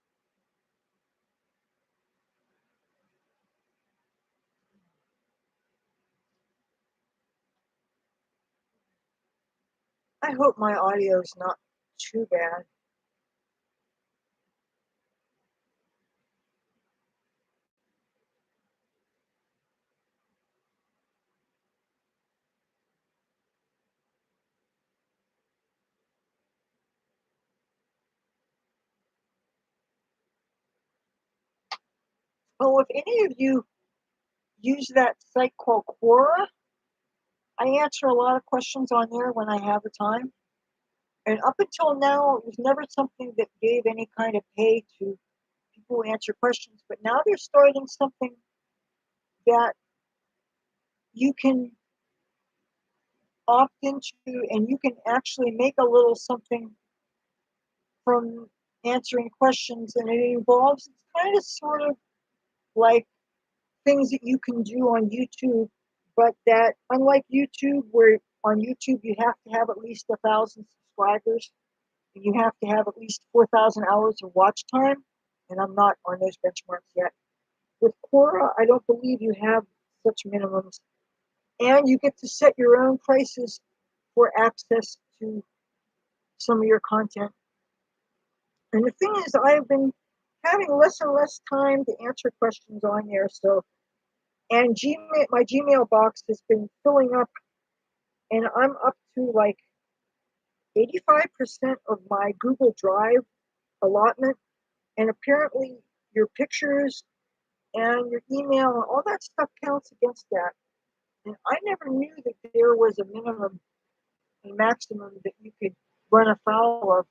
A: I hope my audio is not too bad. Oh, if any of you use that site called Quora, I answer a lot of questions on there when I have the time. And up until now, it was never something that gave any kind of pay to people who answer questions. But now they're starting something that you can opt into, and you can actually make a little something from answering questions. And it involves, it's kind of sort of like things that you can do on YouTube, but that unlike YouTube, where on YouTube you have to have at least 1,000 subscribers, and you have to have at least 4,000 hours of watch time, and I'm not on those benchmarks yet. With Quora, I don't believe you have such minimums, and you get to set your own prices for access to some of your content. And the thing is, I've been having less and less time to answer questions on there, so and Gmail, my Gmail box has been filling up, and I'm up to like 85% of my Google Drive allotment. And apparently, your pictures and your email and all that stuff counts against that. And I never knew that there was a minimum and maximum that you could run afoul of.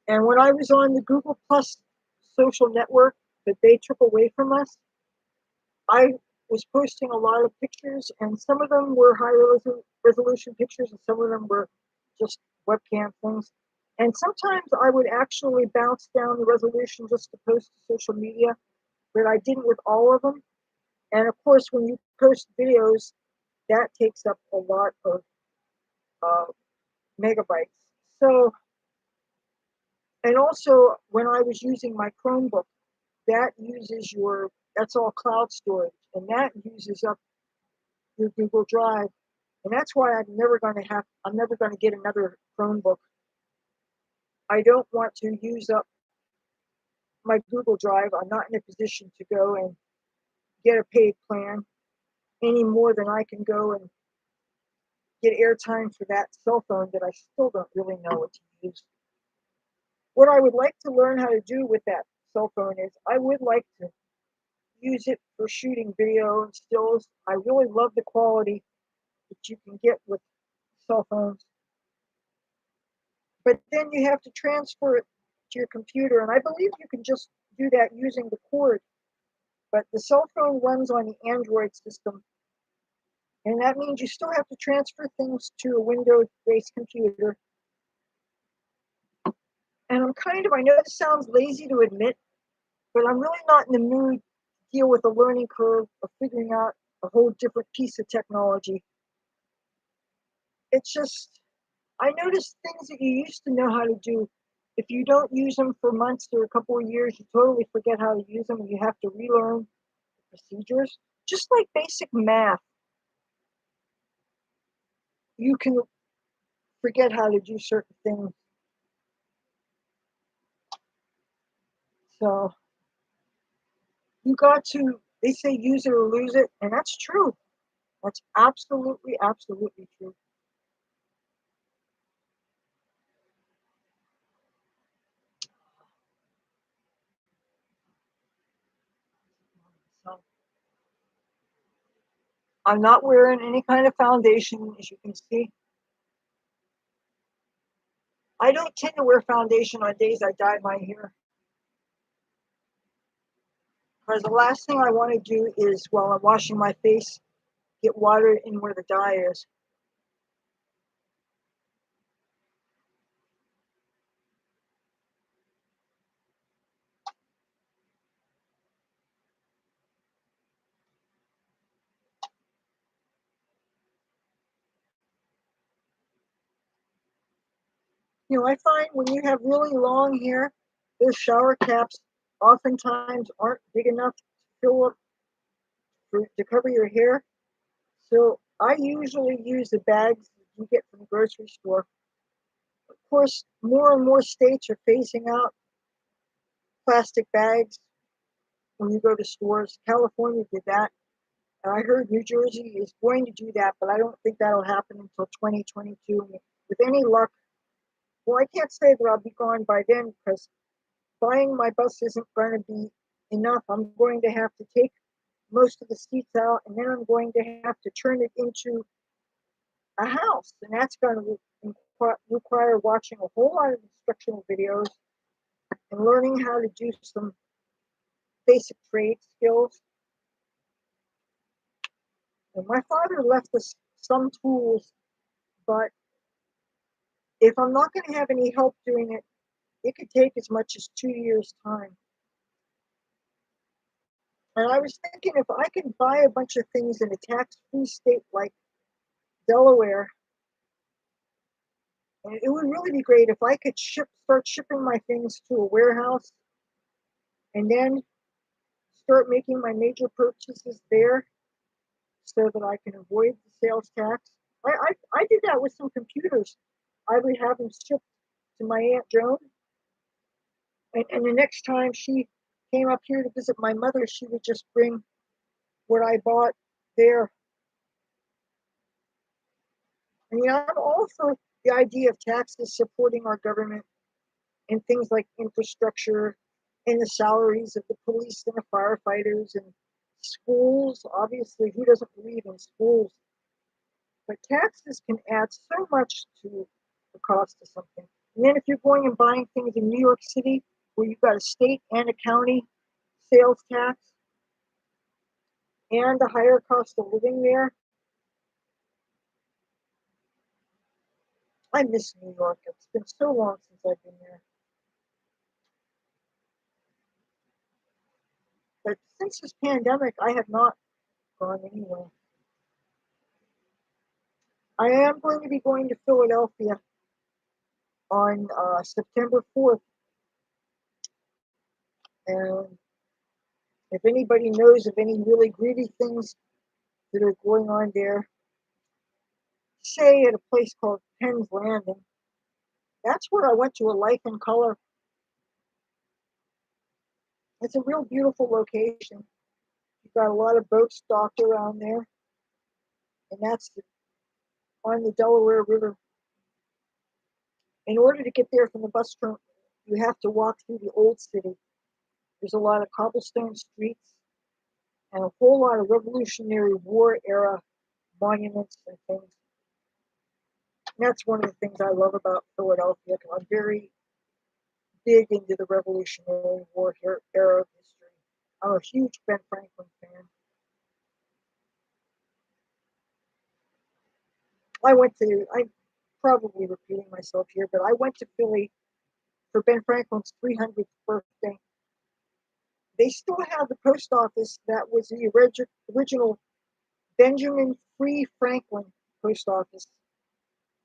A: And when I was on the Google Plus social network that they took away from us, I was posting a lot of pictures, and some of them were high resolution pictures, and some of them were just webcam things. And sometimes I would actually bounce down the resolution just to post to social media, but I didn't with all of them. And of course, when you post videos, that takes up a lot of uh, megabytes. So, and also when I was using my Chromebook, that uses that's all cloud storage, and that uses up your Google Drive. And that's why I'm never going to get another Chromebook. I don't want to use up my Google Drive. I'm not in a position to go and get a paid plan any more than I can go and get airtime for that cell phone that I still don't really know what to use. What I would like to learn how to do with that cell phone is I would like to use it for shooting video and stills. I really love the quality that you can get with cell phones. But then you have to transfer it to your computer, and I believe you can just do that using the cord. But the cell phone runs on the Android system, and that means you still have to transfer things to a Windows-based computer. And I know this sounds lazy to admit, but I'm really not in the mood to deal with the learning curve of figuring out a whole different piece of technology. It's just, I notice things that you used to know how to do. If you don't use them for months or a couple of years, you totally forget how to use them, and you have to relearn the procedures. Just like basic math, you can forget how to do certain things. So they say use it or lose it, and that's true. That's absolutely, absolutely true. So I'm not wearing any kind of foundation, as you can see. I don't tend to wear foundation on days I dye my hair, because the last thing I want to do is, while I'm washing my face, get water in where the dye is. I find when you have really long hair, those shower caps oftentimes aren't big enough to fill up to cover your hair. So I usually use the bags you get from the grocery store. Of course, more and more states are phasing out plastic bags when you go to stores. California did that. And I heard New Jersey is going to do that, but I don't think that'll happen until 2022. With any luck, well, I can't say that I'll be gone by then, because buying my bus isn't going to be enough. I'm going to have to take most of the seats out, and then I'm going to have to turn it into a house, and that's going to require watching a whole lot of instructional videos and learning how to do some basic trade skills. And my father left us some tools, but if I'm not going to have any help doing it, it could take as much as 2 years' time. And I was thinking, if I can buy a bunch of things in a tax-free state like Delaware, and it would really be great if I could start shipping my things to a warehouse and then start making my major purchases there so that I can avoid the sales tax. I did that with some computers. I would have them shipped to my Aunt Joan, and the next time she came up here to visit my mother, she would just bring what I bought there. And I'm all for the idea of taxes supporting our government and things like infrastructure and the salaries of the police and the firefighters and schools. Obviously, who doesn't believe in schools? But taxes can add so much to the cost of something. And then if you're going and buying things in New York City, where you've got a state and a county sales tax and a higher cost of living there, I miss New York. It's been so long since I've been there. But since this pandemic, I have not gone anywhere. I am going to be going to Philadelphia on September 4th. And if anybody knows of any really greedy things that are going on there, say at a place called Penn's Landing, that's where I went to a Life in Color. It's a real beautiful location. You've got a lot of boats docked around there, and that's on the Delaware River. In order to get there from the bus terminal, you have to walk through the old city. There's a lot of cobblestone streets and a whole lot of Revolutionary War era monuments and things. And that's one of the things I love about Philadelphia. I'm very big into the Revolutionary War era of history. I'm a huge Ben Franklin fan. I'm probably repeating myself here, but I went to Philly for Ben Franklin's 300th birthday. They still have the post office that was the original Benjamin Free Franklin post office.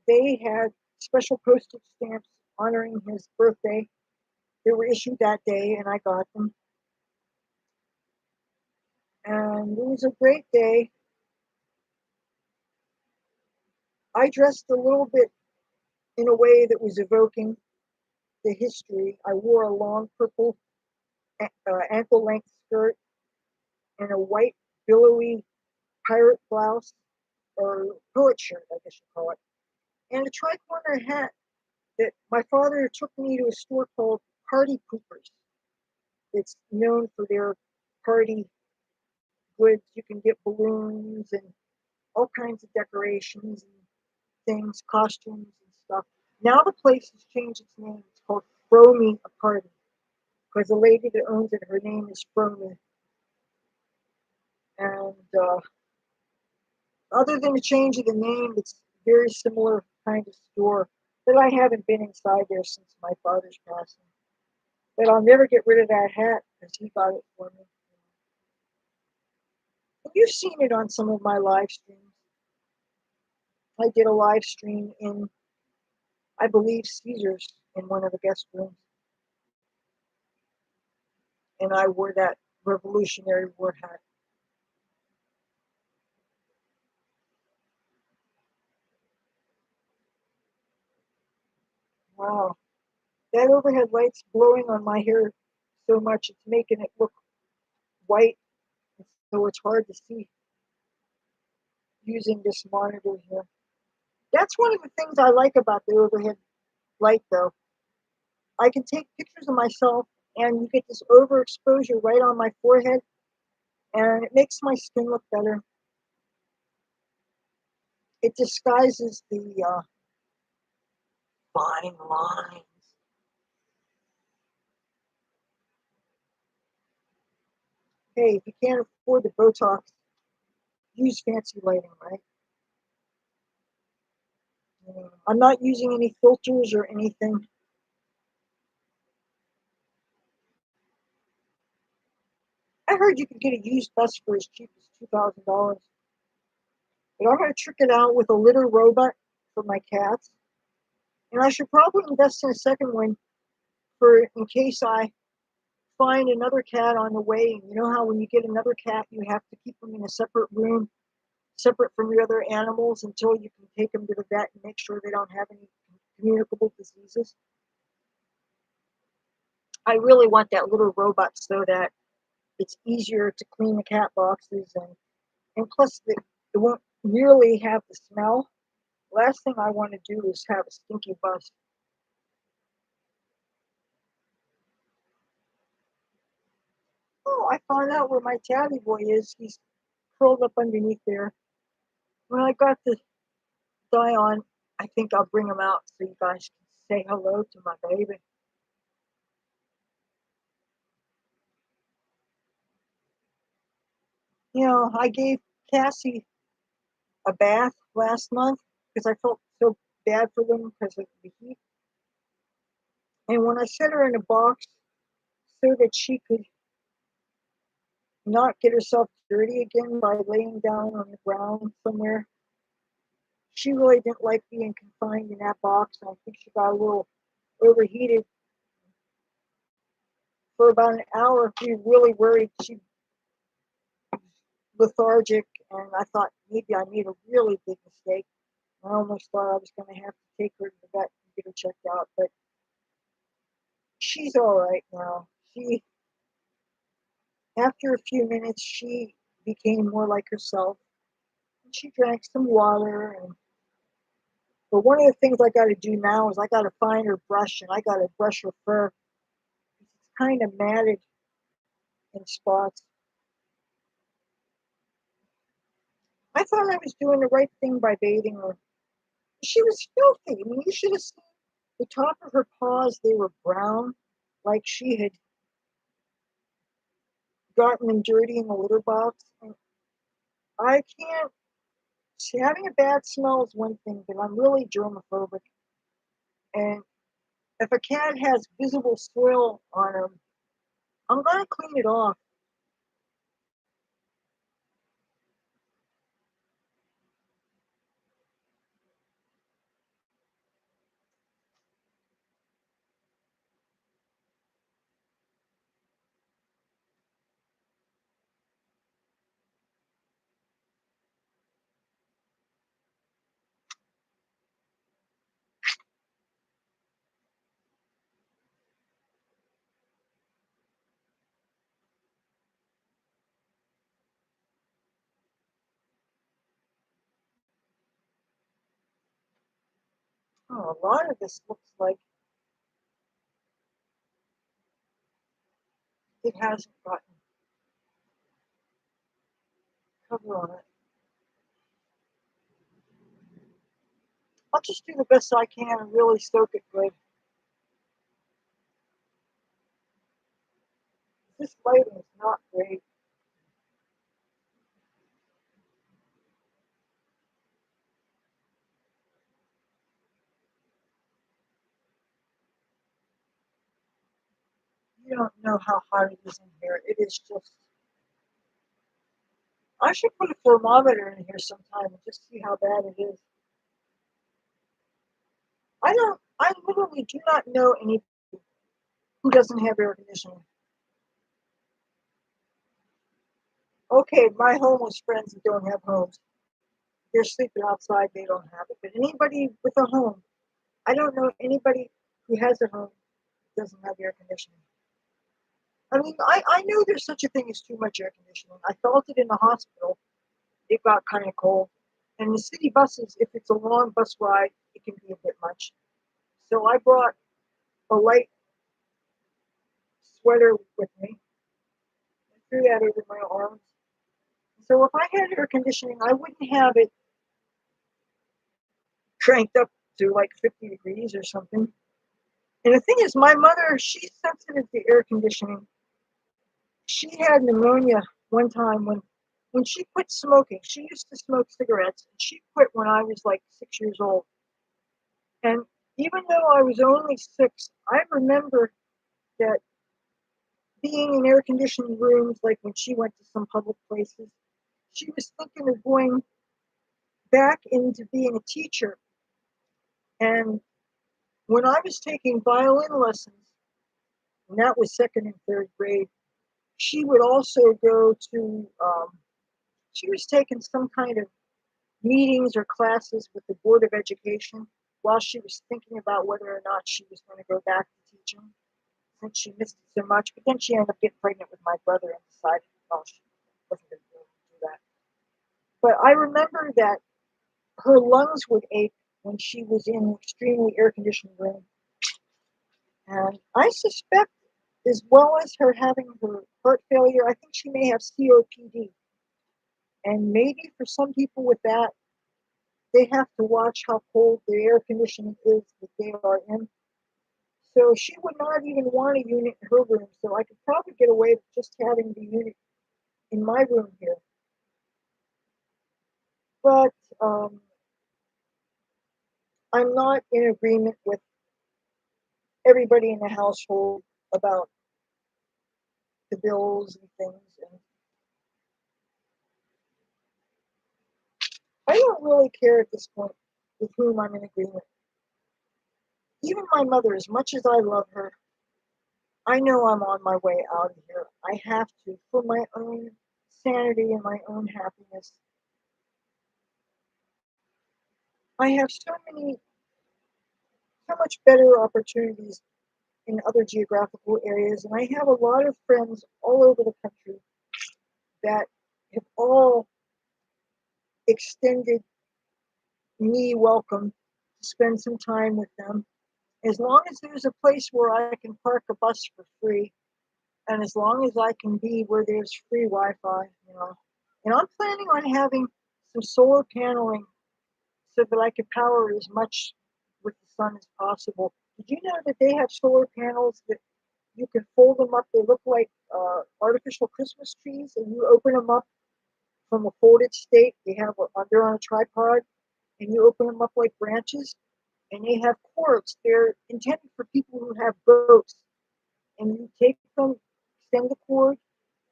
A: They had special postage stamps honoring his birthday. They were issued that day, and I got them. And it was a great day. I dressed a little bit in a way that was evoking the history. I wore a long purple ankle-length skirt and a white billowy pirate blouse, or poet shirt, I guess you call it, and a tri-corner hat that my father took me to a store called Party Poopers. It's known for their party goods. You can get balloons and all kinds of decorations and things, costumes and stuff. Now the place has changed its name. It's called Throw Me a Party because the lady that owns it, her name is Fromi. And other than the change of the name, it's a very similar kind of store. But I haven't been inside there since my father's passing. But I'll never get rid of that hat because he got it for me. And you've seen it on some of my live streams. I did a live stream in, I believe, Caesars in one of the guest rooms. And I wore that Revolutionary War hat. Wow. That overhead light's blowing on my hair so much, it's making it look white, so it's hard to see using this monitor here. That's one of the things I like about the overhead light, though. I can take pictures of myself, and you get this overexposure right on my forehead, and it makes my skin look better. It disguises the fine lines. Hey, if you can't afford the Botox, use fancy lighting, right? I'm not using any filters or anything. I heard you could get a used bus for as cheap as $2,000. But I'm going to trick it out with a litter robot for my cats. And I should probably invest in a second one for in case I find another cat on the way. You know how when you get another cat, you have to keep them in a separate room, separate from your other animals until you can take them to the vet and make sure they don't have any communicable diseases. I really want that little robot so that it's easier to clean the cat boxes and plus it won't really have the smell. Last thing I want to do is have a stinky bus. Oh, I found out where my tabby boy is. He's curled up underneath there. When I got the dye on, I think I'll bring him out so you guys can say hello to my baby. You know, I gave Cassie a bath last month because I felt so bad for them because of the heat. And when I set her in a box so that she could not get herself dirty again by laying down on the ground somewhere, she really didn't like being confined in that box. And I think she got a little overheated for about an hour. We were really worried she was lethargic, and I thought maybe I made a really big mistake. I almost thought I was going to have to take her to the vet and get her checked out, but she's all right now. She, after a few minutes, she became more like herself. She drank some water, and but one of the things I got to do now is I got to find her brush, and I got to brush her fur. It's kind of matted in spots. I thought I was doing the right thing by bathing her. She was filthy. I mean, you should have seen the top of her paws. They were brown, like she had gotten them dirty in the litter box. And I can't. Having a bad smell is one thing, but I'm really germophobic. And if a cat has visible soil on him, I'm gonna clean it off. Oh, a lot of this looks like it hasn't gotten cover on it. just do the best I can and really soak it good. This lighting is not great. You don't know how hot it is in here. It is just. I should put a thermometer in here sometime and just see how bad it is. I literally do not know anybody who doesn't have air conditioning. Okay, my homeless friends that don't have homes, they're sleeping outside, they don't have it. But anybody with a home, I don't know anybody who has a home who doesn't have air conditioning. I mean, I know there's such a thing as too much air conditioning. I felt it in the hospital. It got kind of cold. And the city buses, if it's a long bus ride, it can be a bit much. So I brought a light sweater with me. I threw that over my arms. So if I had air conditioning, I wouldn't have it cranked up to like 50 degrees or something. And the thing is, my mother, she's sensitive to air conditioning. She had pneumonia one time when she quit smoking. She used to smoke cigarettes, and she quit when I was like 6 years old. And even though I was only 6, I remember that being in air conditioned rooms, like when she went to some public places, she was thinking of going back into being a teacher. And when I was taking violin lessons, and that was second and third grade, she would also go to, she was taking some kind of meetings or classes with the Board of Education while she was thinking about whether or not she was going to go back to teaching since she missed it so much. But then she ended up getting pregnant with my brother and decided, no, she wasn't going to do that. But I remember that her lungs would ache when she was in an extremely air conditioned room. And I suspect, as well as her having her heart failure, I think she may have COPD. And maybe for some people with that, they have to watch how cold the air conditioning is that they are in. So she would not even want a unit in her room. So I could probably get away with just having the unit in my room here. But I'm not in agreement with everybody in the household about the bills and things. And I don't really care at this point with whom I'm in agreement. Even my mother, as much as I love her, I know I'm on my way out of here. I have to, for my own sanity and my own happiness. I have so much better opportunities in other geographical areas, and I have a lot of friends all over the country that have all extended me welcome to spend some time with them. As long as there's a place where I can park a bus for free, and as long as I can be where there's free Wi-Fi, you know. And I'm planning on having some solar paneling so that I could power as much with the sun as possible. Did you know that they have solar panels that you can fold them up? They look like artificial Christmas trees, and you open them up from a folded state. They're on a tripod, and you open them up like branches, and they have cords. They're intended for people who have boats, and you take them, extend the cord,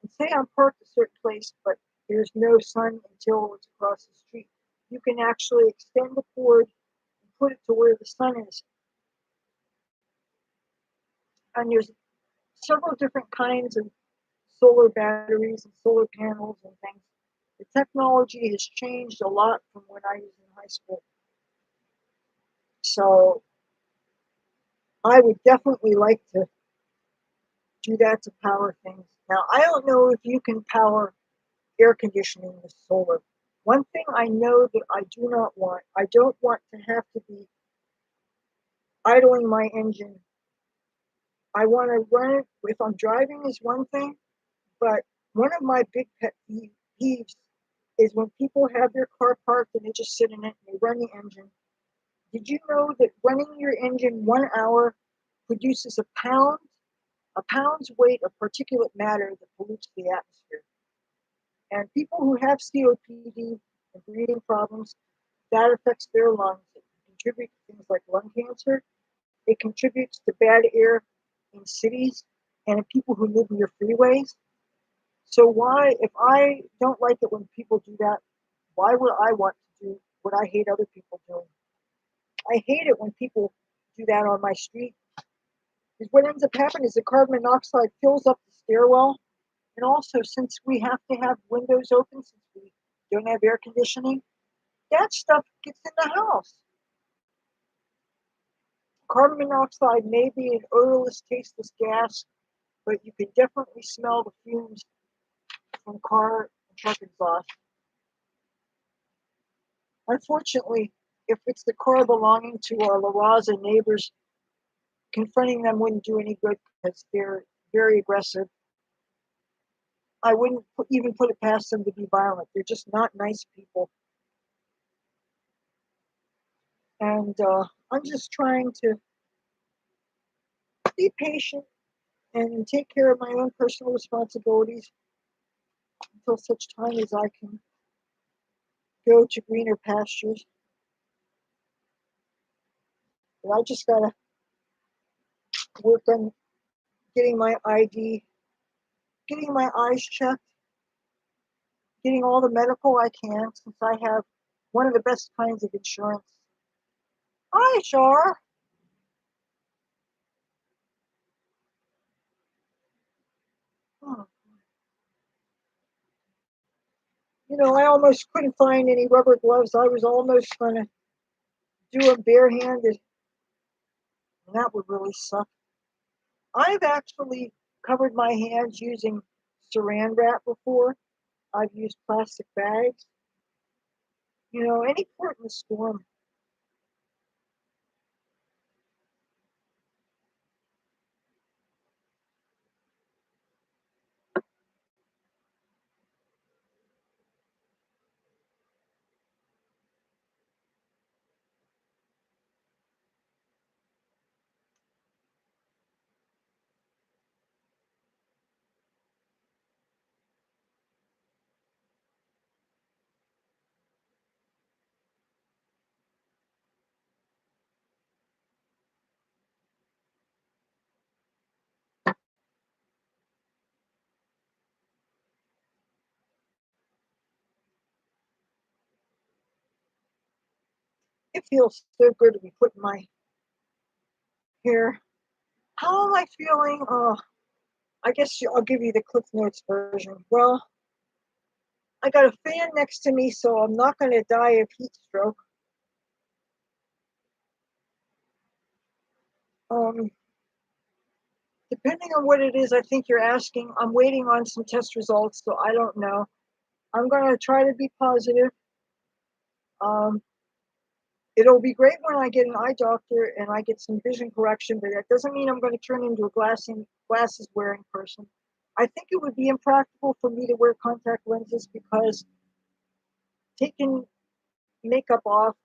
A: and say I'm parked a certain place, but there's no sun until it's across the street. You can actually extend the cord and put it to where the sun is. And there's several different kinds of solar batteries and solar panels and things. The technology has changed a lot from when I was in high school. So I would definitely like to do that to power things. Now, I don't know if you can power air conditioning with solar. One thing I know that I do not want, I don't want to have to be idling my engine. I want to run it, if I'm driving is one thing, but one of my big pet peeves is when people have their car parked and they just sit in it and they run the engine. Did you know that running your engine 1 hour produces a pound's weight of particulate matter that pollutes the atmosphere? And people who have COPD and breathing problems, that affects their lungs. It contributes to things like lung cancer. It contributes to bad air in cities and in people who live near freeways. So why, if I don't like it when people do that, why would I want to do what I hate other people doing? I hate it when people do that on my street. Because what ends up happening is the carbon monoxide fills up the stairwell. And also, since we have to have windows open, since we don't have air conditioning, that stuff gets in the house. Carbon monoxide may be an odorless, tasteless gas, but you can definitely smell the fumes from car and truck exhaust. Unfortunately, if it's the car belonging to our La Raza neighbors, confronting them wouldn't do any good because they're very aggressive. I wouldn't even put it past them to be violent. They're just not nice people. And I'm just trying to be patient and take care of my own personal responsibilities until such time as I can go to greener pastures. But I just gotta work on getting my ID, getting my eyes checked, getting all the medical I can since I have one of the best kinds of insurance. Hi, Shar. Oh, you know, I almost couldn't find any rubber gloves. I was almost going to do them barehanded, and that would really suck. I've actually covered my hands using saran wrap before. I've used plastic bags. You know, any port in the storm. It feels so good to be putting my hair. How am I feeling? I guess I'll give you the Cliff Notes version. Well, I got a fan next to me, so I'm not going to die of heat stroke. Um, Depending on what it is, I think you're asking. I'm waiting on some test results, so I don't know. I'm going to try to be positive. Um, it'll be great when I get an eye doctor and I get some vision correction, but that doesn't mean I'm going to turn into a glasses wearing person. I think it would be impractical for me to wear contact lenses because taking makeup off,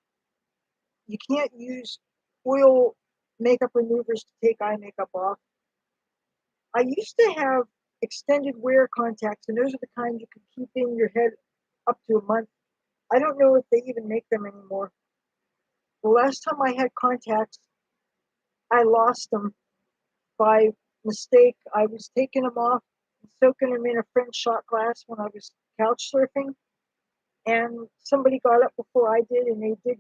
A: you can't use oil makeup removers to take eye makeup off. I used to have extended wear contacts, and those are the kind you can keep in your head up to a month. I don't know if they even make them anymore. The last time I had contacts, I lost them by mistake. I was taking them off and soaking them in a French shot glass when I was couch surfing, and somebody got up before I did, and they did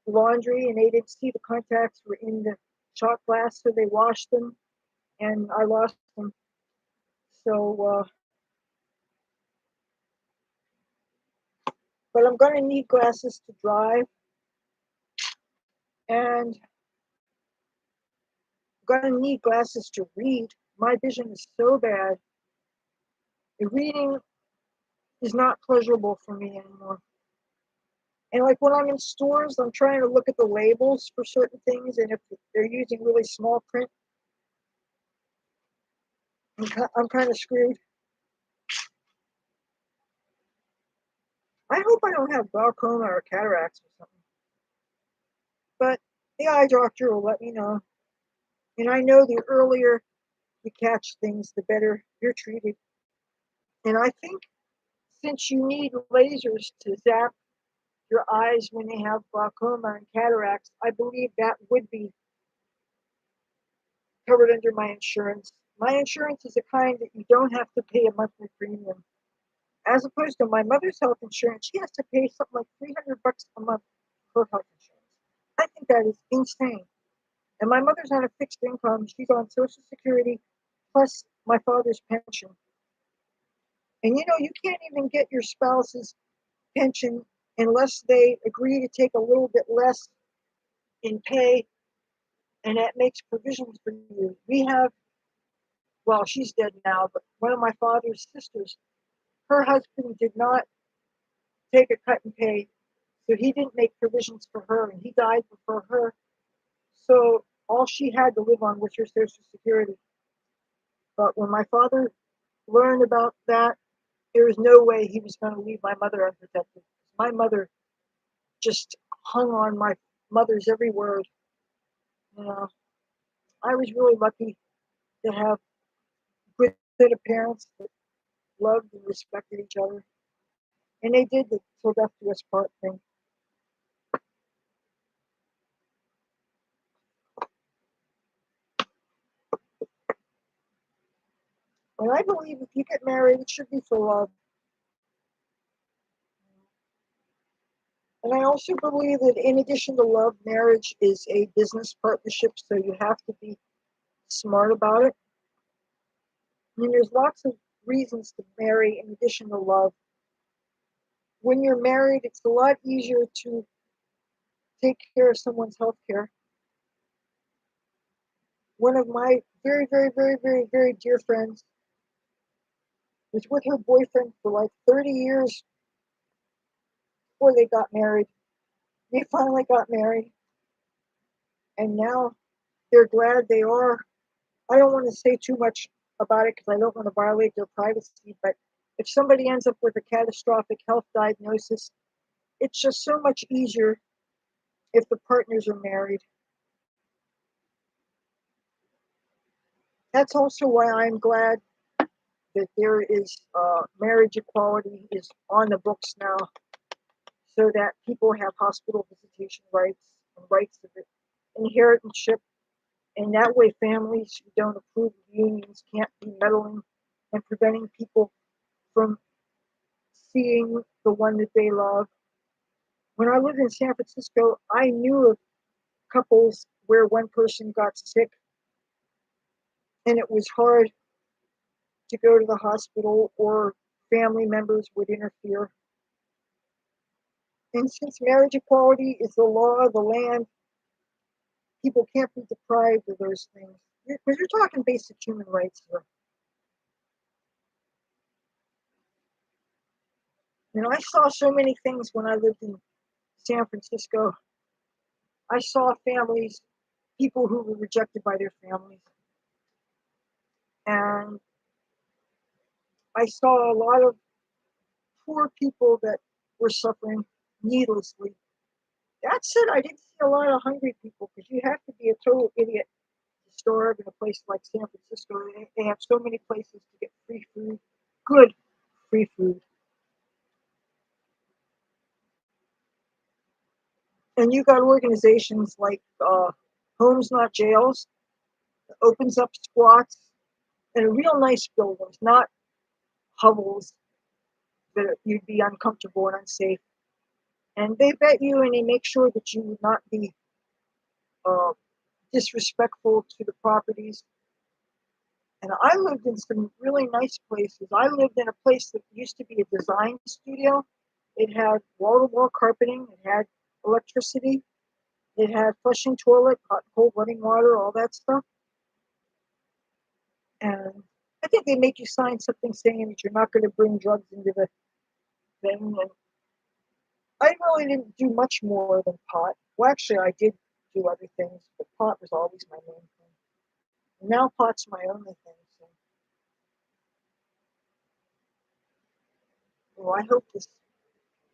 A: laundry, and they didn't see the contacts were in the shot glass, so they washed them, and I lost them. So, but I'm going to need glasses to drive, and I'm going to need glasses to read. My vision is so bad. The reading is not pleasurable for me anymore. And like when I'm in stores, I'm trying to look at the labels for certain things, and if they're using really small print, I'm kind of screwed. I hope I don't have glaucoma or cataracts or something. But the eye doctor will let me know. And I know the earlier you catch things, the better you're treated. And I think since you need lasers to zap your eyes when they have glaucoma and cataracts, I believe that would be covered under my insurance. My insurance is a kind that you don't have to pay a monthly premium. As opposed to my mother's health insurance, she has to pay something like $300 a month for health insurance. I think that is insane. And my mother's on a fixed income. She's on Social Security plus my father's pension. And you can't even get your spouse's pension unless they agree to take a little bit less in pay, and that makes provisions for you. We have, well, she's dead now, but one of my father's sisters, her husband did not take a cut in pay, so he didn't make provisions for her, and he died before her. So all she had to live on was her Social Security. But when my father learned about that, there was no way he was going to leave my mother unprotected. My mother just hung on my mother's every word. You know, I was really lucky to have good set of parents that loved and respected each other, and they did the till death do us part thing. And I believe if you get married, it should be for love. And I also believe that in addition to love, marriage is a business partnership, so you have to be smart about it. I mean, there's lots of reasons to marry in addition to love. When you're married, it's a lot easier to take care of someone's health care. One of my very, very, very, very, very dear friends was with her boyfriend for like 30 years before they got married. They finally got married, and now they're glad they are. I don't want to say too much about it because I don't want to violate their privacy, but if somebody ends up with a catastrophic health diagnosis, it's just so much easier if the partners are married. That's also why I'm glad that there is marriage equality is on the books now, so that people have hospital visitation rights and rights of inheritance, and that way families who don't approve of unions can't be meddling and preventing people from seeing the one that they love. When I lived in San Francisco, I knew of couples where one person got sick and it was hard to go to the hospital or family members would interfere. And since marriage equality is the law of the land, people can't be deprived of those things. Because you're talking basic human rights here. I saw so many things when I lived in San Francisco. I saw families, people who were rejected by their families. And I saw a lot of poor people that were suffering needlessly. That said, I didn't see a lot of hungry people because you have to be a total idiot to starve in a place like San Francisco. They have so many places to get free food, good free food. And you got organizations like Homes Not Jails that opens up squats and real nice buildings, not hovels that you'd be uncomfortable and unsafe. And they vet you and they make sure that you would not be uh, disrespectful to the properties. And I lived in some really nice places. I lived in a place that used to be a design studio. It had wall-to-wall carpeting. It had electricity. It had flushing toilet, hot and cold running water, all that stuff. And I think they make you sign something saying that you're not going to bring drugs into the thing. And I really didn't do much more than pot. Well, actually, I did do other things, but pot was always my main thing. And now pot's my only thing. So, well, I hope this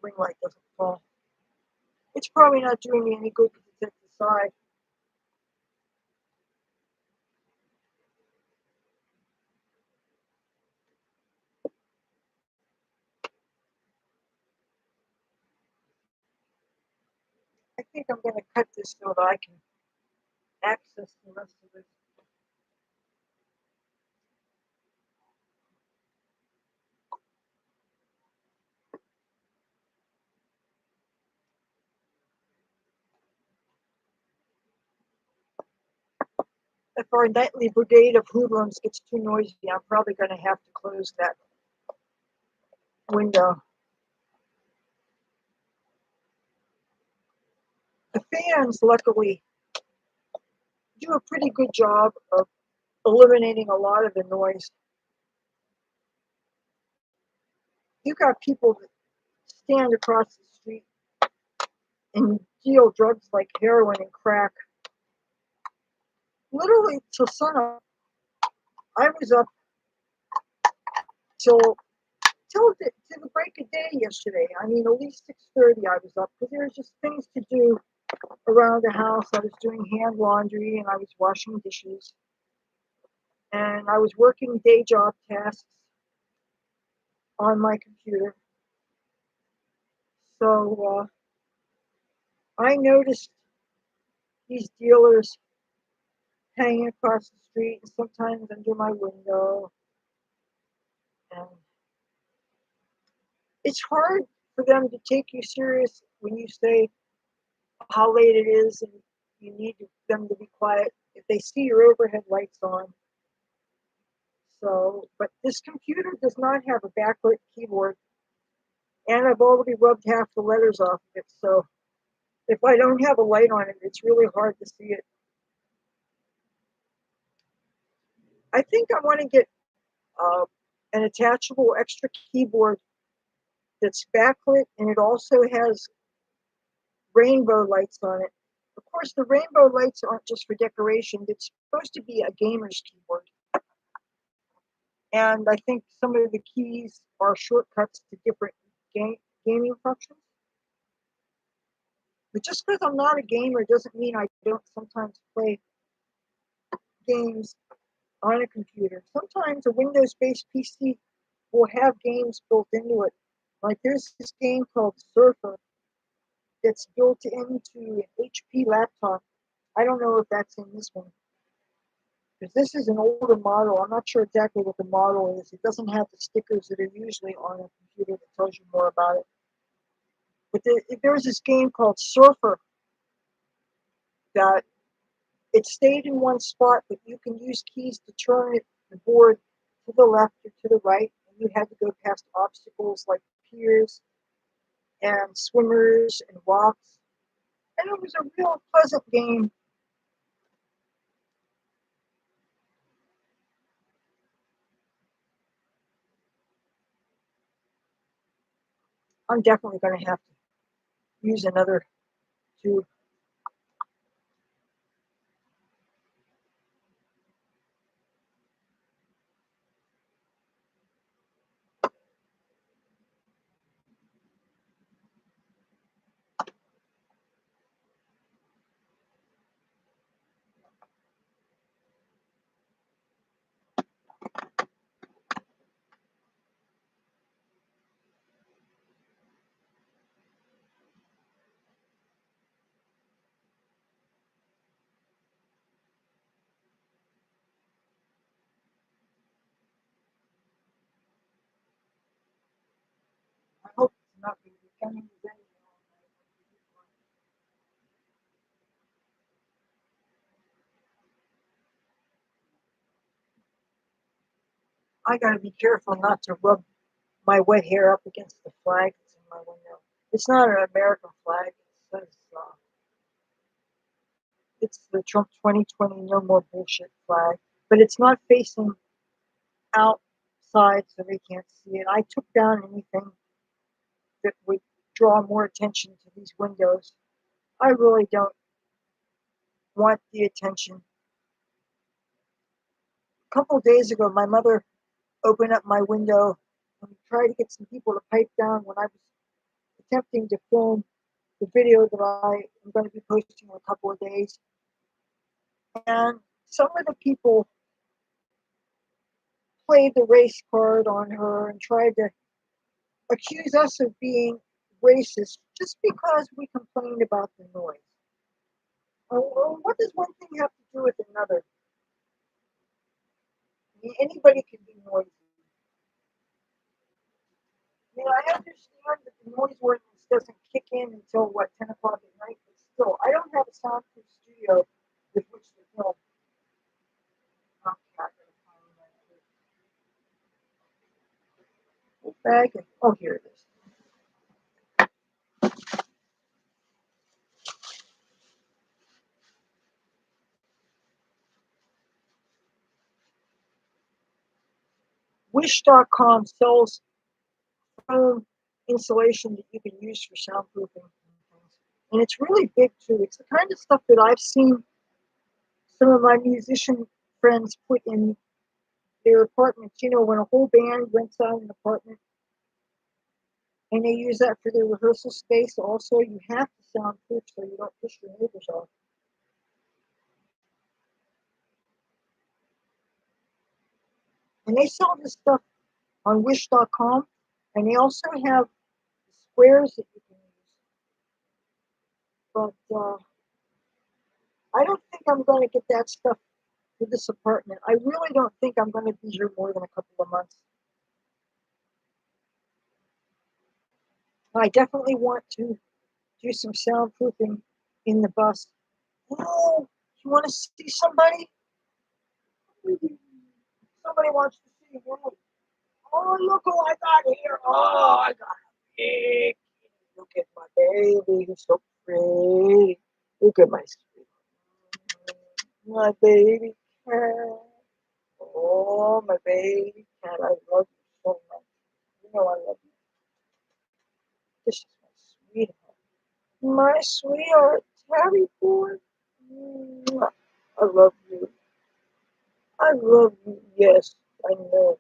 A: ring light doesn't fall. It's probably not doing me any good because it's at the outside. I think I'm going to cut this so that I can access the rest of this. If our nightly brigade of hoodlums gets too noisy, I'm probably going to have to close that window. The fans, luckily, do a pretty good job of eliminating a lot of the noise. You got people that stand across the street and deal drugs like heroin and crack. Literally till sunup. I was up till the break of day yesterday. I mean, at least 6:30 I was up because there was just things to do around the house. I was doing hand laundry and I was washing dishes and I was working day job tasks on my computer. So I noticed these dealers hanging across the street and sometimes under my window. And it's hard for them to take you serious when you say how late it is and you need them to be quiet if they see your overhead lights on. So, but this computer does not have a backlit keyboard, and I've already rubbed half the letters off of it. So, if I don't have a light on it, it's really hard to see it. I think I want to get an attachable extra keyboard that's backlit and it also has rainbow lights on it. Of course, the rainbow lights aren't just for decoration, it's supposed to be a gamer's keyboard. And I think some of the keys are shortcuts to different gaming functions. But just because I'm not a gamer doesn't mean I don't sometimes play games on a computer. Sometimes a Windows-based PC will have games built into it. Like there's this game called Surfer that's built into an HP laptop. I don't know if that's in this one. Because this is an older model. I'm not sure exactly what the model is. It doesn't have the stickers that are usually on a computer that tells you more about it. But there's this game called Surfer that it stayed in one spot, but you can use keys to turn the board to the left or to the right. And you had to go past obstacles like piers and swimmers and rocks. And it was a real pleasant game. I'm definitely going to have to use another tube. I hope it's not going to be coming to them. I got to be careful not to rub my wet hair up against the flag that's in my window. It's not an American flag. It says it's the Trump 2020 No More Bullshit flag, but it's not facing outside so they can't see it. I took down anything that would draw more attention to these windows. I really don't want the attention. A couple of days ago, my mother opened up my window and tried to get some people to pipe down when I was attempting to film the video that I am going to be posting in a couple of days. And some of the people played the race card on her and tried to accuse us of being racist just because we complained about the noise. Well, what does one thing have to do with another? I mean, anybody can be noisy. I mean, I understand that the noise ordinance doesn't kick in until, 10 o'clock at night, but still, I don't have a soundproof studio with which to film. I'm not going to find that bag. Oh, here it is. Wish.com sells foam insulation that you can use for soundproofing and things. And it's really big too. It's the kind of stuff that I've seen some of my musician friends put in their apartments. You know, when a whole band rents out an apartment and they use that for their rehearsal space, also you have to soundproof so you don't piss your neighbors off. And they sell this stuff on Wish.com, and they also have squares that you can use. But I don't think I'm going to get that stuff for this apartment. I really don't think I'm going to be here more than a couple of months. I definitely want to do some soundproofing in the bus. Oh, you want to see somebody? Somebody wants to see you. Oh, look who I got here. Oh, I got a big. Look at my baby. He's so pretty. Look at my sweet. My baby cat. Oh, my baby cat. I love you so much. You know I love you. This is my sweetheart. My sweetheart, Tabby boy. I love you. I love you. Yes, I know.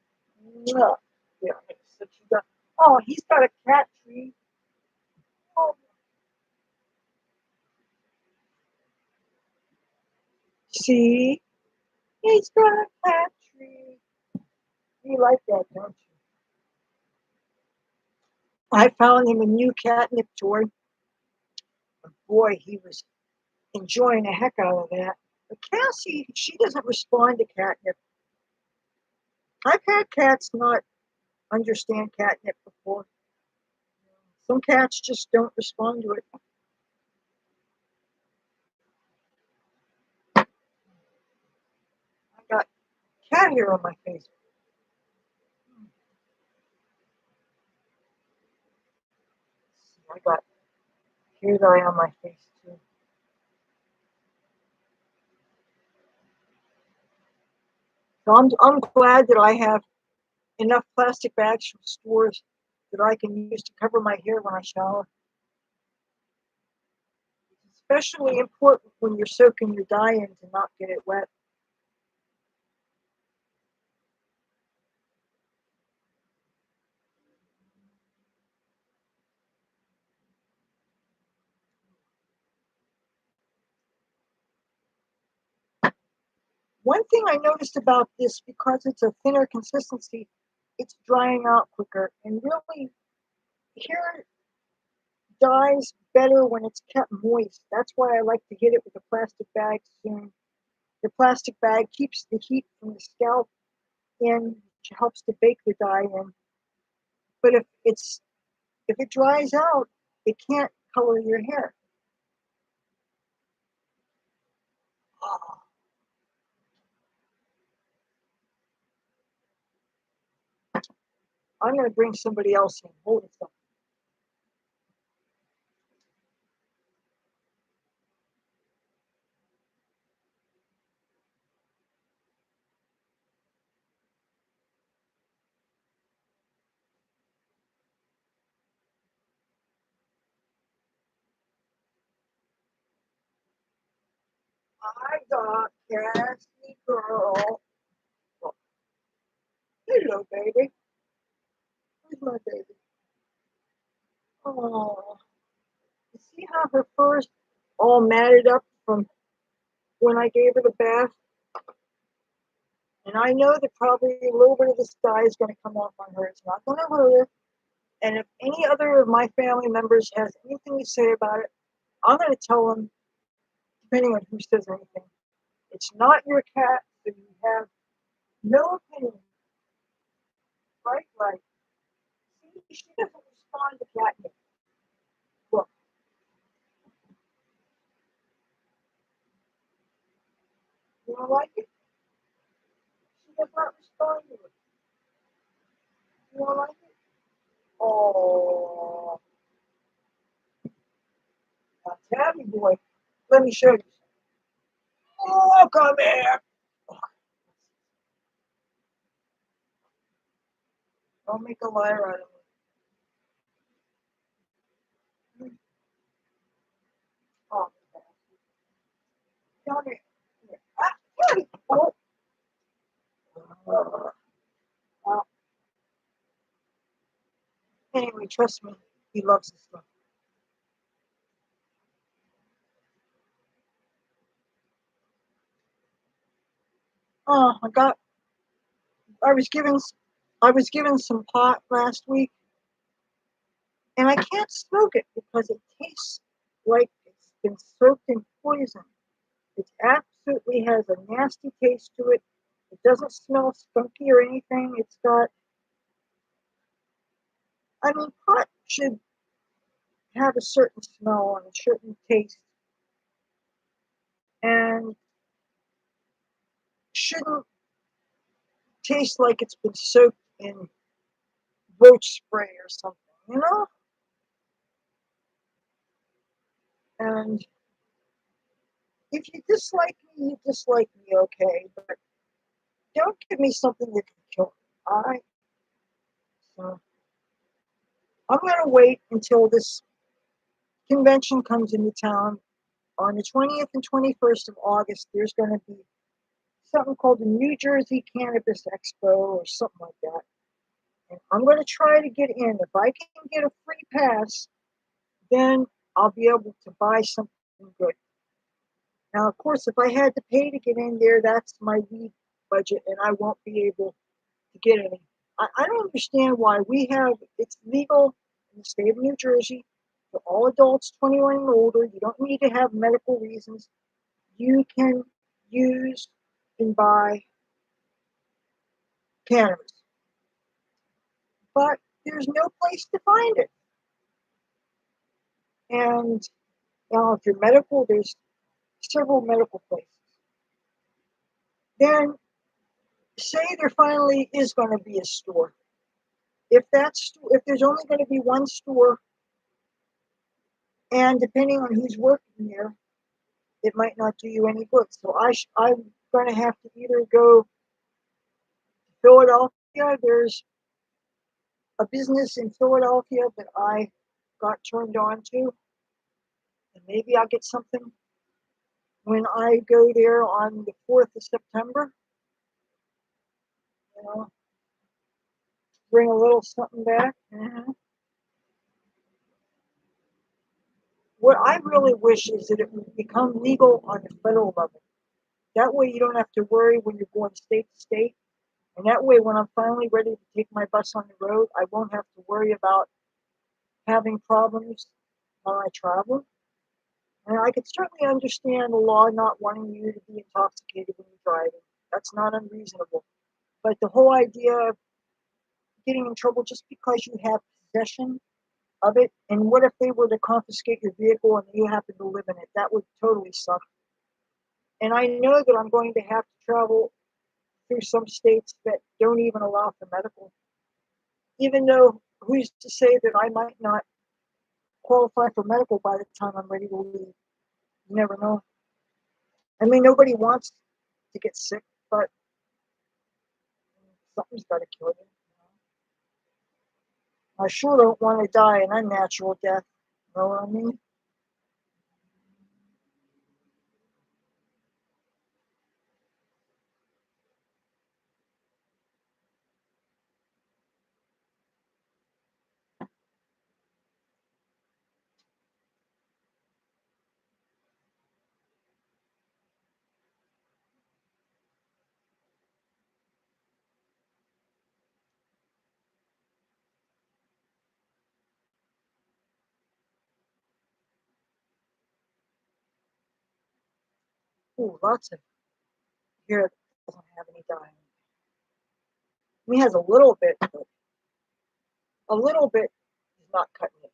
A: Yeah, it's such a good. Oh, he's got a cat tree. Oh, see, he's got a cat tree. You like that, don't you? I found him a new catnip toy. Boy, he was enjoying the heck out of that. But Cassie, she doesn't respond to catnip. I've had cats not understand catnip before. Some cats just don't respond to it. I got cat hair on my face. I got hair dye on my face too. So I'm glad that I have enough plastic bags from stores that I can use to cover my hair when I shower. It's especially important when you're soaking your dye in to not get it wet. One thing I noticed about this, because it's a thinner consistency, it's drying out quicker. And really, hair dries better when it's kept moist. That's why I like to hit it with a plastic bag soon. The plastic bag keeps the heat from the scalp in, which helps to bake the dye in. But if it dries out, it can't color your hair. Oh, I'm going to bring somebody else in. Hold it. I got Cassie girl. Oh, hello, baby. Where's my baby? Oh, see how her fur's all matted up from when I gave her the bath? And I know that probably a little bit of this dye is going to come off on her. It's not going to hurt her. And if any other of my family members has anything to say about it, I'm going to tell them, depending on who says anything, it's not your cat, so you have no opinion. Right, right. See, she doesn't respond to catnip. Look, you don't like it? She does not respond to it. You don't like it? Oh, now, Tabby boy, let me show you. Oh, come here. Don't make a liar out of me. Oh, come here. Ah, Tabby. Oh. Well, anyway, trust me, he loves this stuff. Oh, I was given, I was given some pot last week, and I can't smoke it because it tastes like it's been soaked in poison. It absolutely has a nasty taste to it. It doesn't smell skunky or anything. It's got, I mean, pot should have a certain smell and a certain taste, and shouldn't taste like it's been soaked in roach spray or something, you know? And if you dislike me, you dislike me, okay, but don't give me something that can kill me, all right? So I'm going to wait until this convention comes into town. On the 20th and 21st of August, there's going to be something called the New Jersey Cannabis Expo or something like that. And I'm going to try to get in. If I can get a free pass, then I'll be able to buy something good. Now, of course, if I had to pay to get in there, that's my weed budget, and I won't be able to get any. I don't understand why it's legal in the state of New Jersey for all adults 21 and older. You don't need to have medical reasons. You can use and buy cannabis, but there's no place to find it. And now, if you're medical, there's several medical places. Then say there finally is going to be a store. If there's only going to be one store, and depending on who's working there, it might not do you any good. So I'm going to have to either go to Philadelphia. There's a business in Philadelphia that I got turned on to, and maybe I'll get something when I go there on the 4th of September. You know, bring a little something back. Mm-hmm. What I really wish is that it would become legal on the federal level. That way you don't have to worry when you're going state to state. And that way, when I'm finally ready to take my bus on the road, I won't have to worry about having problems while I travel. And I could certainly understand the law not wanting you to be intoxicated when you're driving. That's not unreasonable. But the whole idea of getting in trouble just because you have possession of it, and what if they were to confiscate your vehicle and you happen to live in it? That would totally suck. And I know that I'm going to have to travel through some states that don't even allow for medical, even though who's to say that I might not qualify for medical by the time I'm ready to leave? You never know. I mean, nobody wants to get sick, but something's got to kill you. I sure don't want to die an unnatural death. You know what I mean? Ooh, lots of hair that doesn't have any dye. He has a little bit, but a little bit is not cutting it.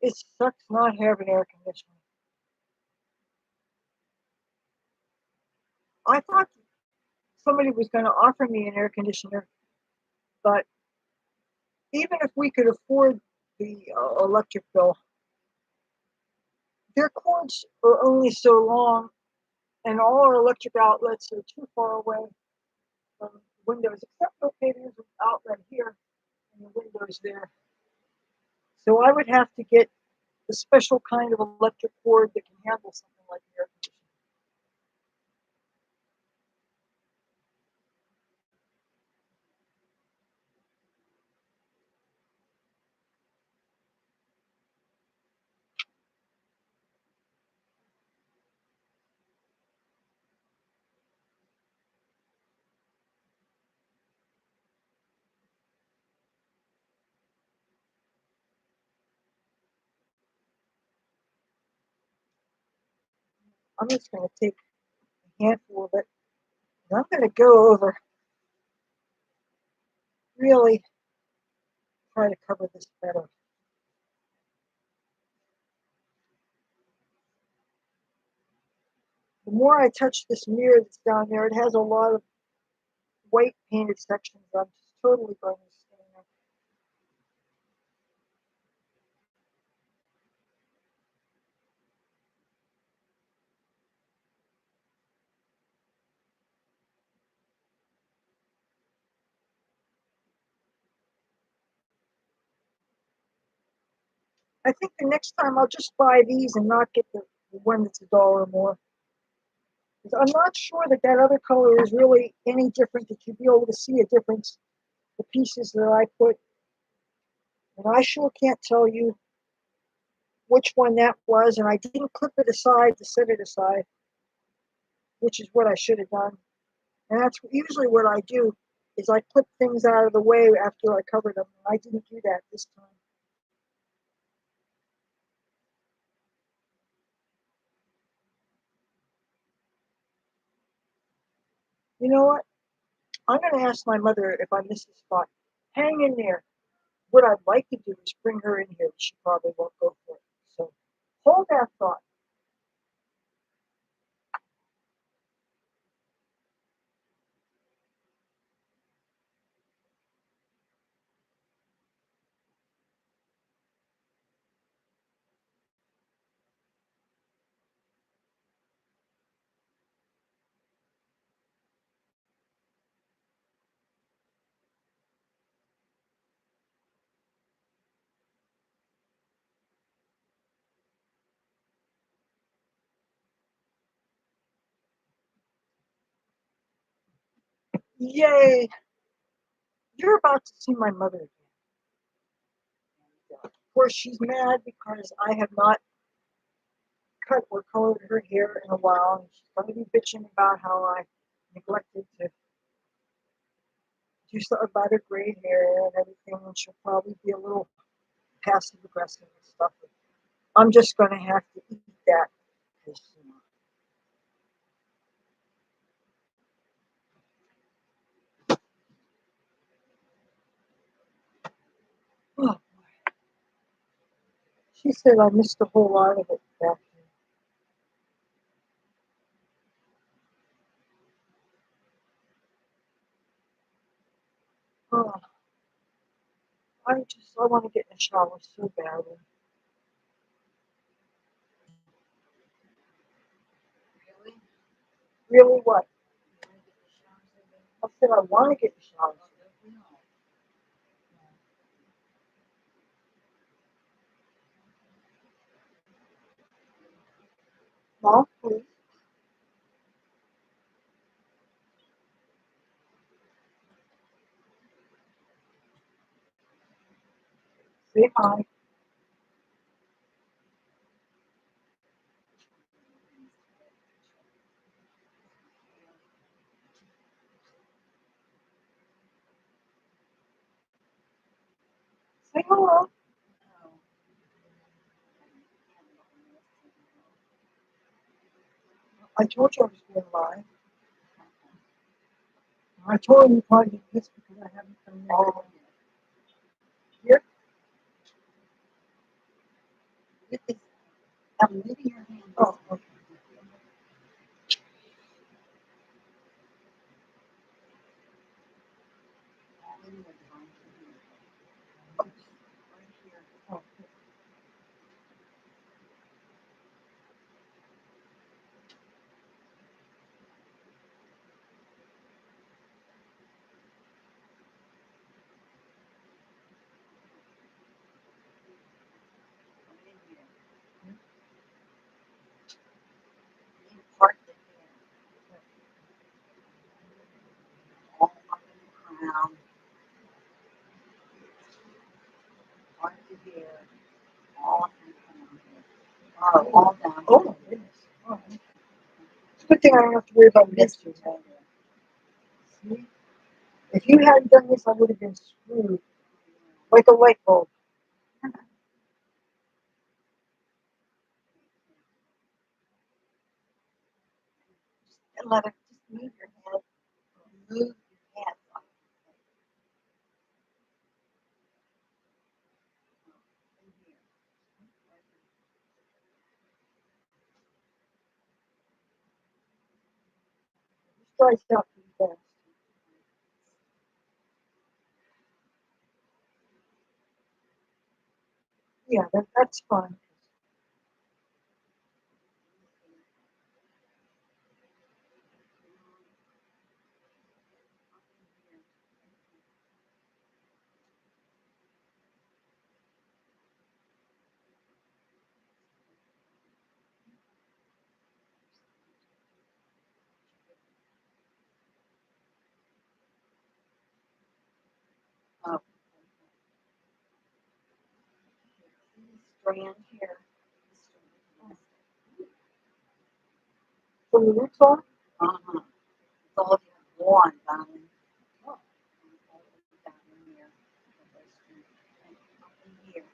A: It sucks not having air conditioning. I thought somebody was going to offer me an air conditioner, but even if we could afford the electric bill, their cords are only so long, and all our electric outlets are too far away from windows, except okay, there's an outlet here and the windows there. So I would have to get the special kind of electric cord that can handle something like air conditioning. I'm just going to take a handful of it, and I'm going to go over, really try to cover this better. The more I touch this mirror that's down there, it has a lot of white painted sections. I'm just totally going to stain them. I think the next time I'll just buy these and not get the one that's $1 more. I'm not sure that that other color is really any different, that you'd be able to see a difference, the pieces that I put. And I sure can't tell you which one that was, and I didn't clip it aside to set it aside, which is what I should have done. And that's usually what I do, is I clip things out of the way after I cover them. I didn't do that this time. You know what? I'm going to ask my mother if I miss a spot. Hang in there. What I'd like to do is bring her in here. She probably won't go for it. So hold that thought. Yay! You're about to see my mother again. Of course, she's mad because I have not cut or colored her hair in a while, and she's going to be bitching about how I neglected to do something about her gray hair and everything, and she'll probably be a little passive aggressive and stuff. I'm just going to have to eat that because, oh, she said I missed a whole lot of it back then. Oh, I want to get in the shower so badly. Really? Really what? I said I want to get in the shower. Mom, please say hi. Say hello. I told you I was going live. I told you probably get pissed because I haven't come in. Oh, here? I'm leaving your hand. Oh, okay. Oh, part the hair. All up in the crown. Part the hair. All up in the crown. Oh, all down. Oh, my goodness. Oh, okay. It's a good thing I don't have to worry about misses. See? If you hadn't done this, I would have been screwed. Like a light bulb. And let it just move your head. Move your head. Dries out pretty fast. Yeah, that's fine. Oh, strand here. From the roots on? Uh-huh. It's all one, darling. Oh. Down in here. And up in here.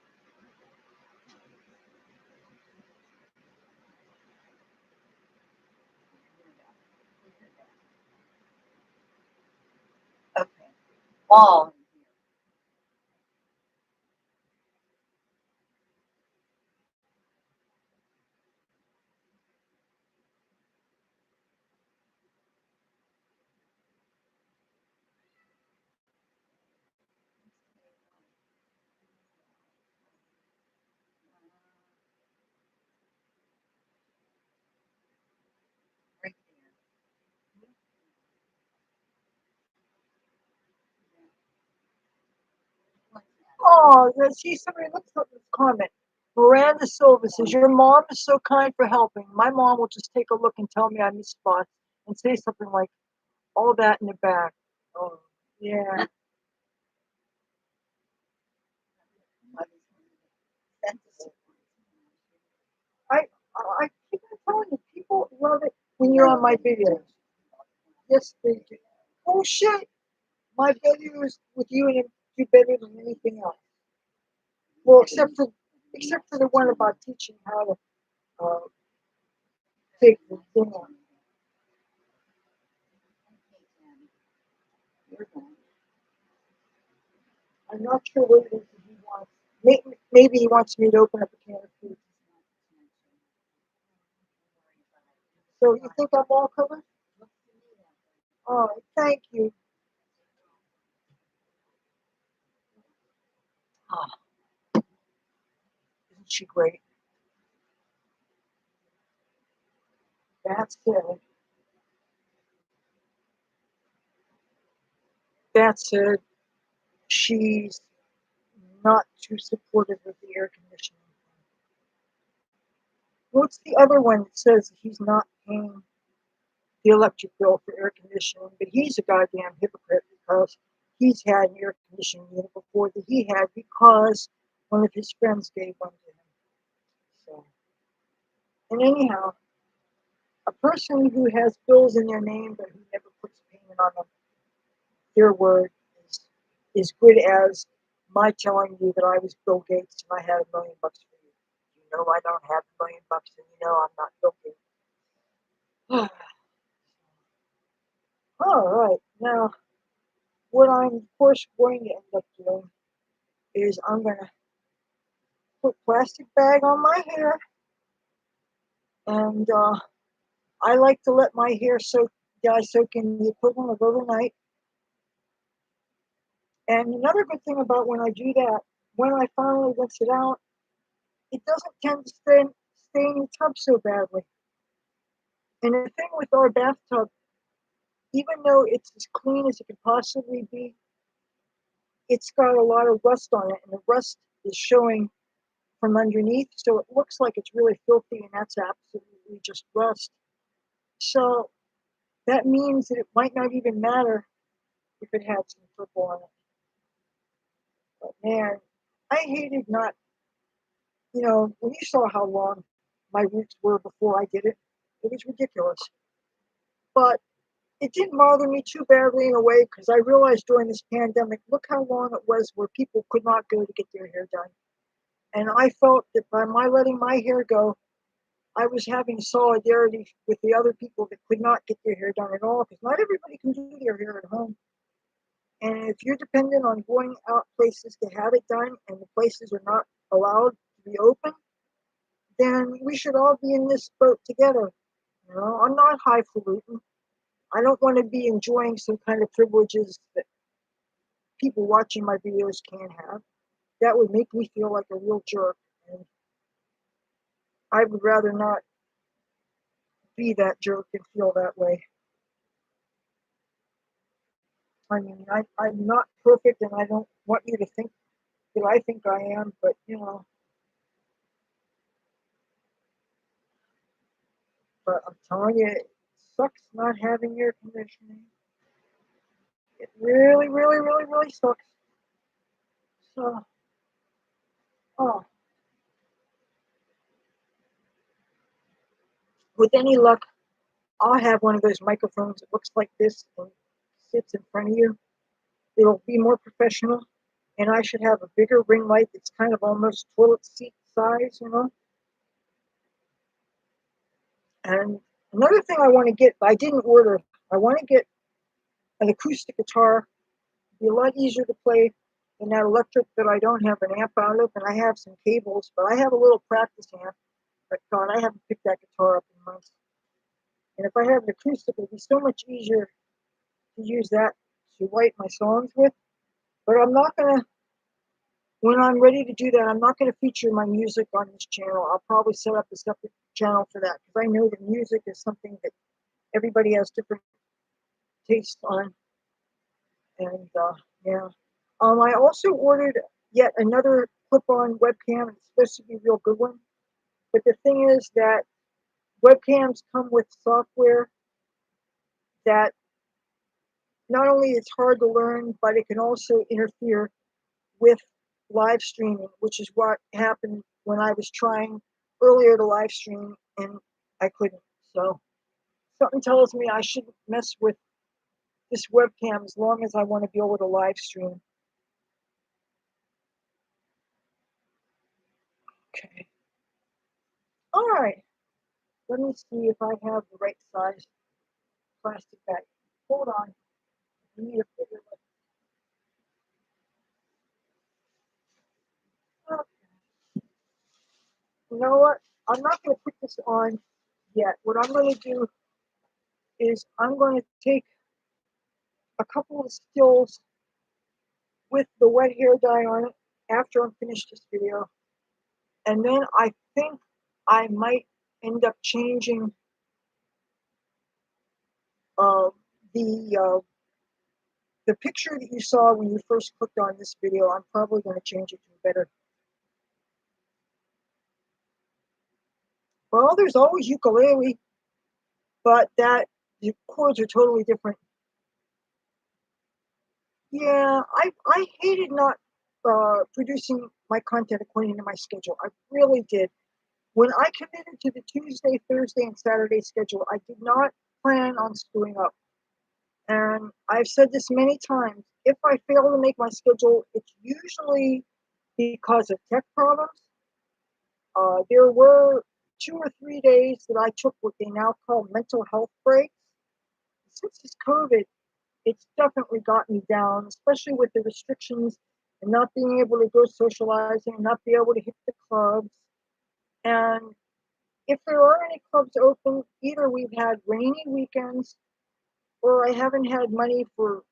A: Okay. All in here. Right there. Oh, see, somebody looks up this comment. Miranda Silva says, your mom is so kind for helping. My mom will just take a look and tell me I missed spots and say something like, all that in the back. Oh, yeah. I, I keep on telling you, people love it when you're on my videos. Yes, they do. Oh, shit. My videos with you and him do better than anything else. Well, except for the one about teaching how to uh, take the thing on. I'm not sure what it is that he wants. Maybe he wants me to open up a can of food. So you think I'm all covered? Oh, thank you. Oh, isn't she great? That's it. That's it. She's not too supportive of the air conditioning. What's the other one that says he's not paying the electric bill for air conditioning, but he's a goddamn hypocrite because he's had an air conditioning unit before that he had because one of his friends gave one to him. So, and anyhow, a person who has bills in their name but who never puts payment on them, their word is good as my telling you that I was Bill Gates and I had $1 million for you. You know I don't have $1 million, and you know I'm not Bill Gates. All right, now what I'm of course going to end up doing is I'm gonna put plastic bag on my hair, and I like to let my hair dry soak in the equivalent of overnight. And another good thing about when I do that, when I finally rinse it out, it doesn't tend to stay in the tub so badly. And the thing with our bathtub, even though it's as clean as it could possibly be, it's got a lot of rust on it, and the rust is showing from underneath, so it looks like it's really filthy, and that's absolutely just rust. So that means that it might not even matter if it had some purple on it. But man, I hated not, when you saw how long my roots were before I did it, it was ridiculous. But it didn't bother me too badly in a way, because I realized during this pandemic, look how long it was where people could not go to get their hair done. And I felt that by my letting my hair go, I was having solidarity with the other people that could not get their hair done at all, because not everybody can do their hair at home. And if you're dependent on going out places to have it done, and the places are not allowed to be open, then we should all be in this boat together. I'm not highfalutin. I don't want to be enjoying some kind of privileges that people watching my videos can't have. That would make me feel like a real jerk. And I would rather not be that jerk and feel that way. I mean, I'm not perfect, and I don't want you to think that I think I am, but but I'm telling you, it sucks not having air conditioning. It really, really, really, really sucks. So, oh, with any luck, I'll have one of those microphones that looks like this and sits in front of you. It'll be more professional, and I should have a bigger ring light that's kind of almost toilet seat size. And another thing I want to get, but I didn't order, I want to get an acoustic guitar. It'd be a lot easier to play than that electric that I don't have an amp out of, and I have some cables, but I have a little practice amp. But God, I haven't picked that guitar up in months. And if I had an acoustic, it would be so much easier to use that to write my songs with. But I'm not gonna, when I'm ready to do that, I'm not gonna feature my music on this channel. I'll probably set up a separate channel for that, because I know that music is something that everybody has different tastes on. And yeah. I also ordered yet another clip-on webcam. It's supposed to be a real good one. But the thing is that webcams come with software that not only it's hard to learn, but it can also interfere with live streaming, which is what happened when I was trying earlier to live stream and I couldn't. So something tells me I shouldn't mess with this webcam as long as I want to be able to live stream. Okay. All right. Let me see if I have the right size plastic bag. Hold on. I need a bigger one. You know what? I'm not going to put this on yet. What I'm going to do is I'm going to take a couple of stills with the wet hair dye on it after I'm finished this video. And then I think I might end up changing uh, the uh, the picture that you saw when you first clicked on this video. I'm probably going to change it to better. Well, there's always ukulele, but the chords are totally different. Yeah, I hated not producing my content according to my schedule. I really did. When I committed to the Tuesday, Thursday, and Saturday schedule, I did not plan on screwing up. And I've said this many times. if I fail to make my schedule, it's usually because of tech problems. There were 2 or 3 days that I took what they now call mental health breaks. Since this COVID, it's definitely got me down, especially with the restrictions and not being able to go socializing and not be able to hit the clubs. And if there are any clubs open, either we've had rainy weekends or I haven't had money for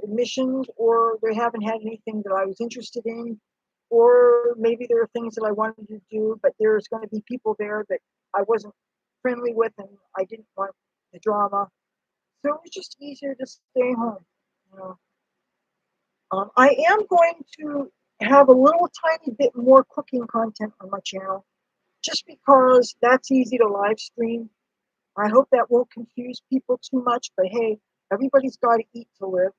A: admissions, or they haven't had anything that I was interested in, or maybe there are things that I wanted to do, but there's going to be people there that I wasn't friendly with and I didn't want the drama. So it was just easier to stay home. You know. I am going to have a little tiny bit more cooking content on my channel, just because that's easy to live stream. I hope that won't confuse people too much, but hey, everybody's got to eat to live.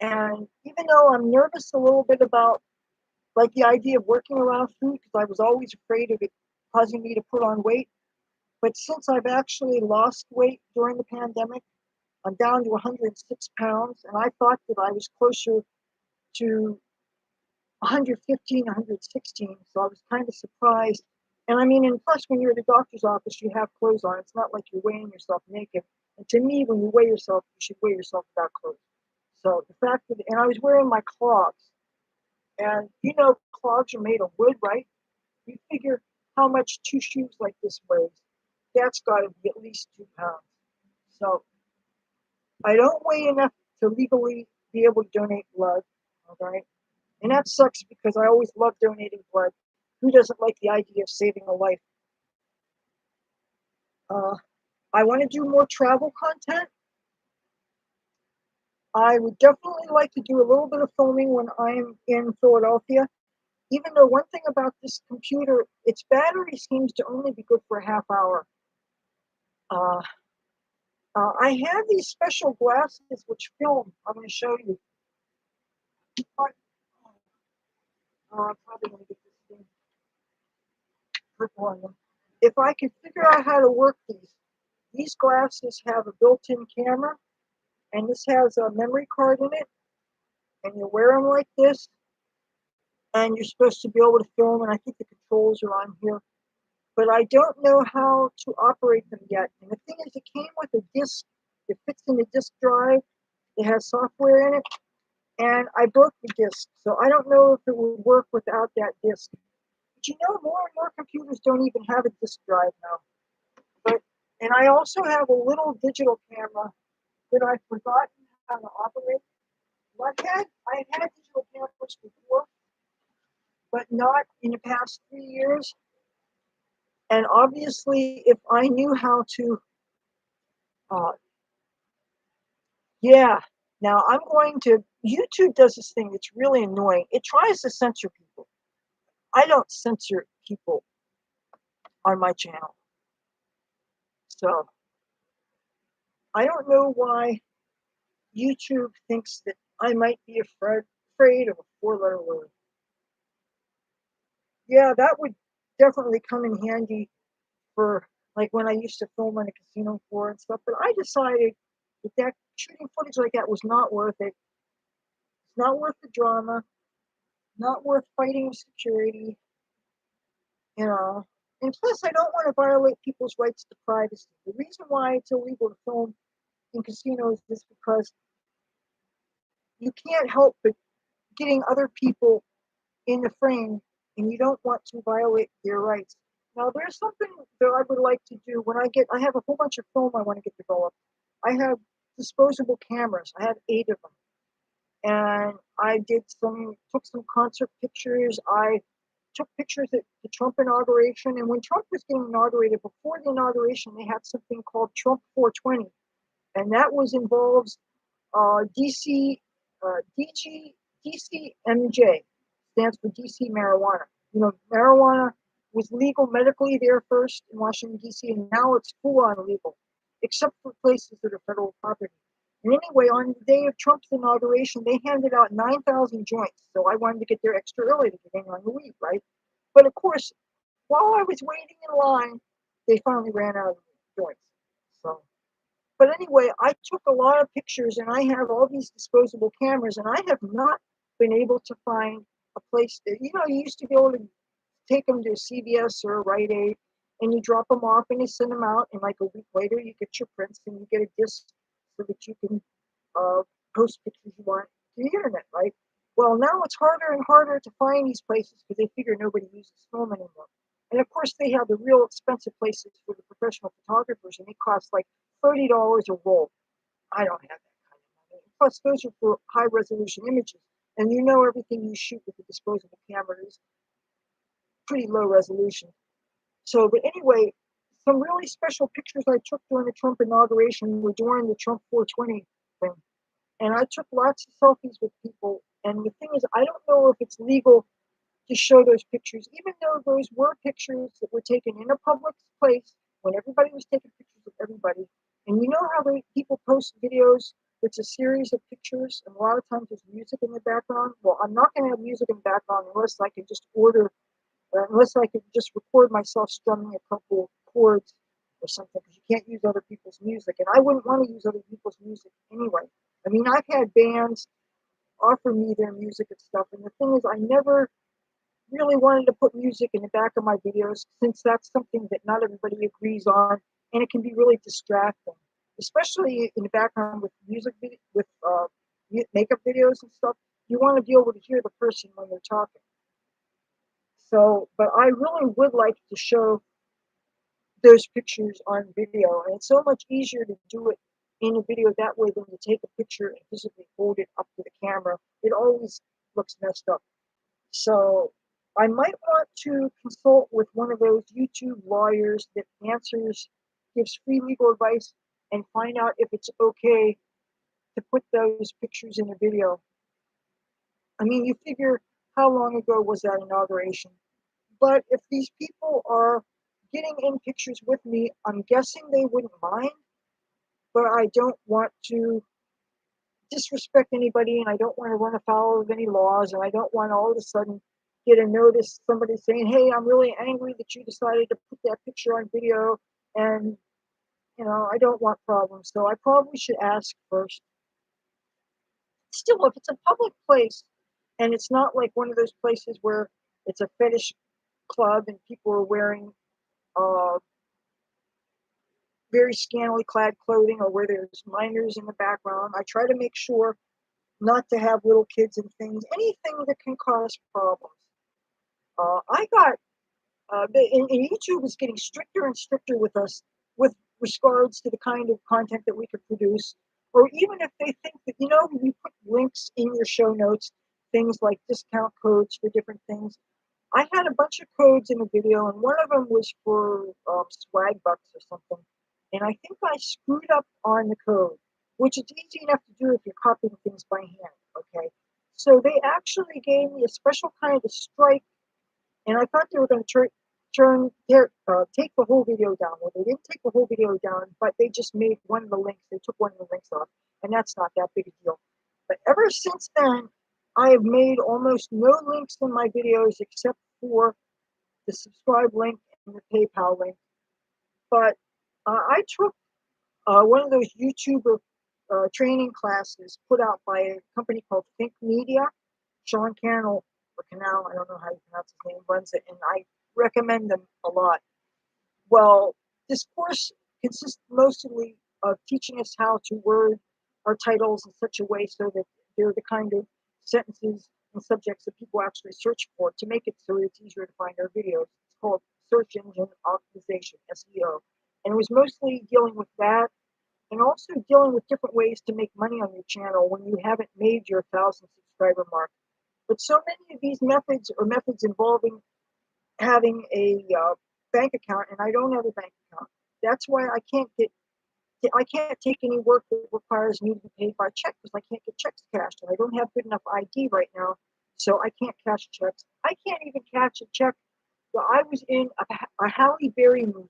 A: And even though I'm nervous a little bit about like the idea of working around food, because I was always afraid of it causing me to put on weight, but since I've actually lost weight during the pandemic, I'm down to 106 pounds, and I thought that I was closer to 115, 116, so I was kind of surprised. And I mean, and plus, when you're at a doctor's office, you have clothes on. It's not like you're weighing yourself naked. And to me, when you weigh yourself, you should weigh yourself without clothes. So the fact that, and I was wearing my clogs, and you know, clogs are made of wood, right? You figure how much 2 shoes like this weighs. That's got to be at least 2 pounds. So I don't weigh enough to legally be able to donate blood, all right? And that sucks because I always love donating blood. Who doesn't like the idea of saving a life? Uh, I want to do more travel content. I would definitely like to do a little bit of filming when I'm in Philadelphia. Even though one thing about this computer, its battery seems to only be good for a half hour. Uh, I have these special glasses which film. I'm going to show you. I'm probably going to get this thing purple on them. If I could figure out how to work these glasses have a built-in camera, and this has a memory card in it, and you wear them like this, and you're supposed to be able to film, and I think the controls are on here, but I don't know how to operate them yet. And the thing is, it came with a disc. It fits in the disc drive. It has software in it, and I broke the disc, so I don't know if it would work without that disc. But you know, more and more computers don't even have a disc drive now. But and I also have a little digital camera that I've forgotten how to operate. I had digital cameras before, but not in the past 3 years. And obviously, if I knew how to, uh, yeah. Now I'm going to. YouTube does this thing that's really annoying. It tries to censor people. I don't censor people on my channel, so I don't know why YouTube thinks that I might be afraid of a four-letter word. Yeah, that would definitely come in handy for like when I used to film on a casino floor and stuff. But I decided that shooting footage like that was not worth it. It's not worth the drama, not worth fighting with security, you know. And plus, I don't want to violate people's rights to privacy. The reason why it's illegal to film in casinos is because you can't help but getting other people in the frame, and you don't want to violate their rights. Now, there's something that I would like to do when I have a whole bunch of film I want to get developed. I have disposable cameras. I have 8 of them. And I took some concert pictures. I took pictures at the Trump inauguration. And when Trump was getting inaugurated, before the inauguration, they had something called Trump 420. And that involves DC, DCMJ, stands for DC marijuana. You know, marijuana was legal medically there first in Washington, D.C., and now it's full on legal, except for places that are federal property. And anyway, on the day of Trump's inauguration, they handed out 9,000 joints. So I wanted to get there extra early to get in on the weed, right? But of course, while I was waiting in line, they finally ran out of joints. So But anyway, I took a lot of pictures and I have all these disposable cameras and I have not been able to find a place that, you used to be able to take them to CVS or Rite Aid and you drop them off and you send them out and like a week later you get your prints and you get a disc so that you can uh, post pictures you want to the internet, right? Well, now it's harder and harder to find these places because they figure nobody uses film anymore. And of course, they have the real expensive places for the professional photographers, and it costs like $30 a roll. I don't have that kind of money. Plus, those are for high resolution images, and everything you shoot with a disposable camera is pretty low resolution. So, but anyway, some really special pictures I took during the Trump inauguration were during the Trump 420 thing. And I took lots of selfies with people. And the thing is, I don't know if it's legal to show those pictures, even though those were pictures that were taken in a public place when everybody was taking pictures of everybody. And you know how people post videos? It's a series of pictures, and a lot of times there's music in the background. Well, I'm not going to have music in the background unless I could just record myself strumming a couple of chords or something, because you can't use other people's music. And I wouldn't want to use other people's music anyway. I mean, I've had bands offer me their music and stuff, and the thing is, I never really wanted to put music in the back of my videos since that's something that not everybody agrees on, and it can be really distracting, especially in the background with makeup videos and stuff. You want to be able to hear the person when they're talking. So, but I really would like to show those pictures on video, and it's so much easier to do it in a video that way than you take a picture and physically hold it up to the camera. It always looks messed up. So I might want to consult with one of those YouTube lawyers that gives free legal advice and find out if it's okay to put those pictures in a video. I mean, you figure how long ago was that inauguration? But if these people are getting in pictures with me, I'm guessing they wouldn't mind, but I don't want to disrespect anybody and I don't want to run afoul of any laws, and I don't want all of a sudden get a notice, somebody saying, hey, I'm really angry that you decided to put that picture on video, and I don't want problems. So I probably should ask first. Still, if it's a public place and it's not like one of those places where it's a fetish club and people are wearing uh, very scantily clad clothing, or where there's minors in the background, I try to make sure not to have little kids and things, anything that can cause problems. I got, and YouTube is getting stricter and stricter with us with regards to the kind of content that we could produce, or even if they think that, you put links in your show notes, things like discount codes for different things. I had a bunch of codes in a video, and one of them was for swag bucks or something. And I think I screwed up on the code, which is easy enough to do if you're copying things by hand, okay? So they actually gave me a special kind of strike, and I thought they were going to take the whole video down. Well, they didn't take the whole video down, but they just made one of the links. They took one of the links off, and that's not that big a deal. But ever since then, I have made almost no links in my videos except for the subscribe link and the PayPal link. But I took one of those YouTuber training classes put out by a company called Think Media. Sean Cannell, or Canal, I don't know how you pronounce his name, runs it, and I recommend them a lot. Well, this course consists mostly of teaching us how to word our titles in such a way so that they're the kind of sentences and subjects that people actually search for, to make it so it's easier to find our videos. It's called Search Engine Optimization, SEO. And it was mostly dealing with that, and also dealing with different ways to make money on your channel when you haven't made your 1,000 subscriber mark. But so many of these methods are methods involving having a bank account, and I don't have a bank account. That's why I can't take any work that requires me to be paid by check, because I can't get checks cashed, and I don't have good enough ID right now, so I can't cash checks. I can't even cash a check. So I was in a Halle Berry movie.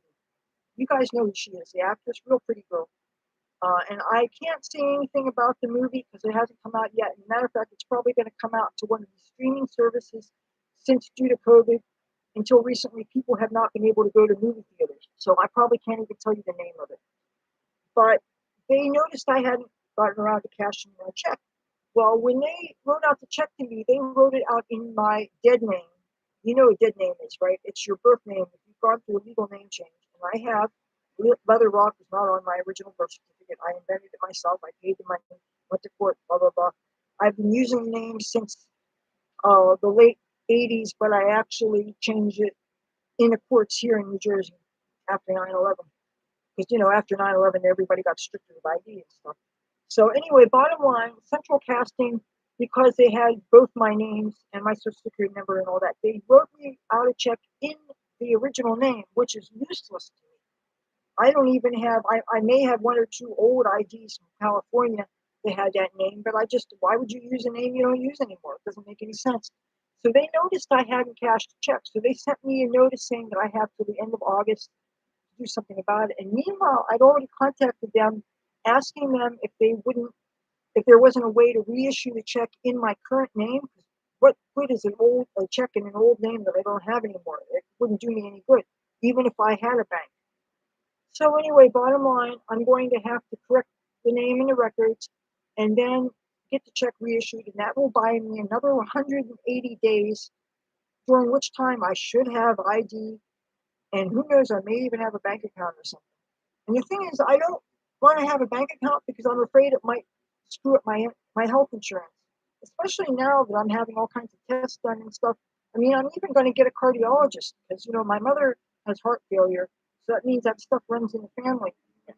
A: You guys know who she is, the actress, real pretty girl. And I can't say anything about the movie because it hasn't come out yet. As a matter of fact, it's probably going to come out to one of the streaming services, since due to COVID, until recently, people have not been able to go to movie theaters. So I probably can't even tell you the name of it. But they noticed I hadn't gotten around to cashing my check. Well, when they wrote out the check to me, they wrote it out in my dead name. You know what a dead name is, right? It's your birth name if you've gone through a legal name change. And I have. Leathur Rokk is not on my original birth certificate. I invented it myself. I paid the money, went to court, blah, blah, blah. I've been using the name since the late 80s, but I actually changed it in the courts here in New Jersey after 9/11. Because, after 9/11, everybody got stricter with ID and stuff. So anyway, bottom line, Central Casting, because they had both my names and my social security number and all that, they wrote me out a check in the original name, which is useless to me. I don't even have, I may have one or two old IDs from California that had that name, but why would you use a name you don't use anymore? It doesn't make any sense. So they noticed I hadn't cashed a check. So they sent me a notice saying that I have till the end of August to do something about it. And meanwhile, I'd already contacted them asking them if there wasn't a way to reissue the check in my current name. What good is a check in an old name that I don't have anymore? It wouldn't do me any good, even if I had a bank. So anyway, bottom line, I'm going to have to correct the name in the records and then get the check reissued, and that will buy me another 180 days, during which time I should have ID, and who knows, I may even have a bank account or something. And the thing is, I don't want to have a bank account because I'm afraid it might screw up my health insurance, especially now that I'm having all kinds of tests done and stuff. I mean, I'm even going to get a cardiologist because, my mother has heart failure. So that means that stuff runs in the family. And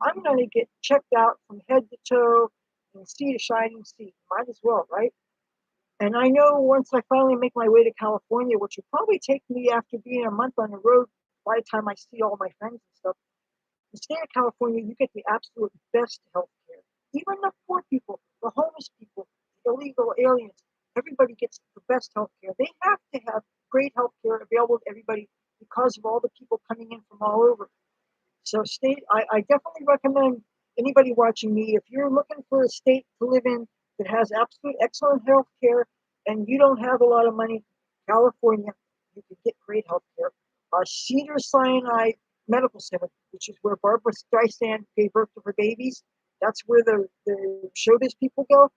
A: I'm going to get checked out from head to toe and sea to shining sea. Might as well, right? And I know once I finally make my way to California, which will probably take me after being a month on the road by the time I see all my friends and stuff, in the state of California, you get the absolute best health care. Even the poor people, the homeless people, the illegal aliens, everybody gets the best health care. They have to have great health care available to everybody because of all the people coming in from all over. So I definitely recommend anybody watching me, if you're looking for a state to live in that has absolute excellent health care and you don't have a lot of money, California, you can get great health care. Cedar Sinai Medical Center, which is where Barbara Streisand gave birth to her babies. That's where the showbiz people go.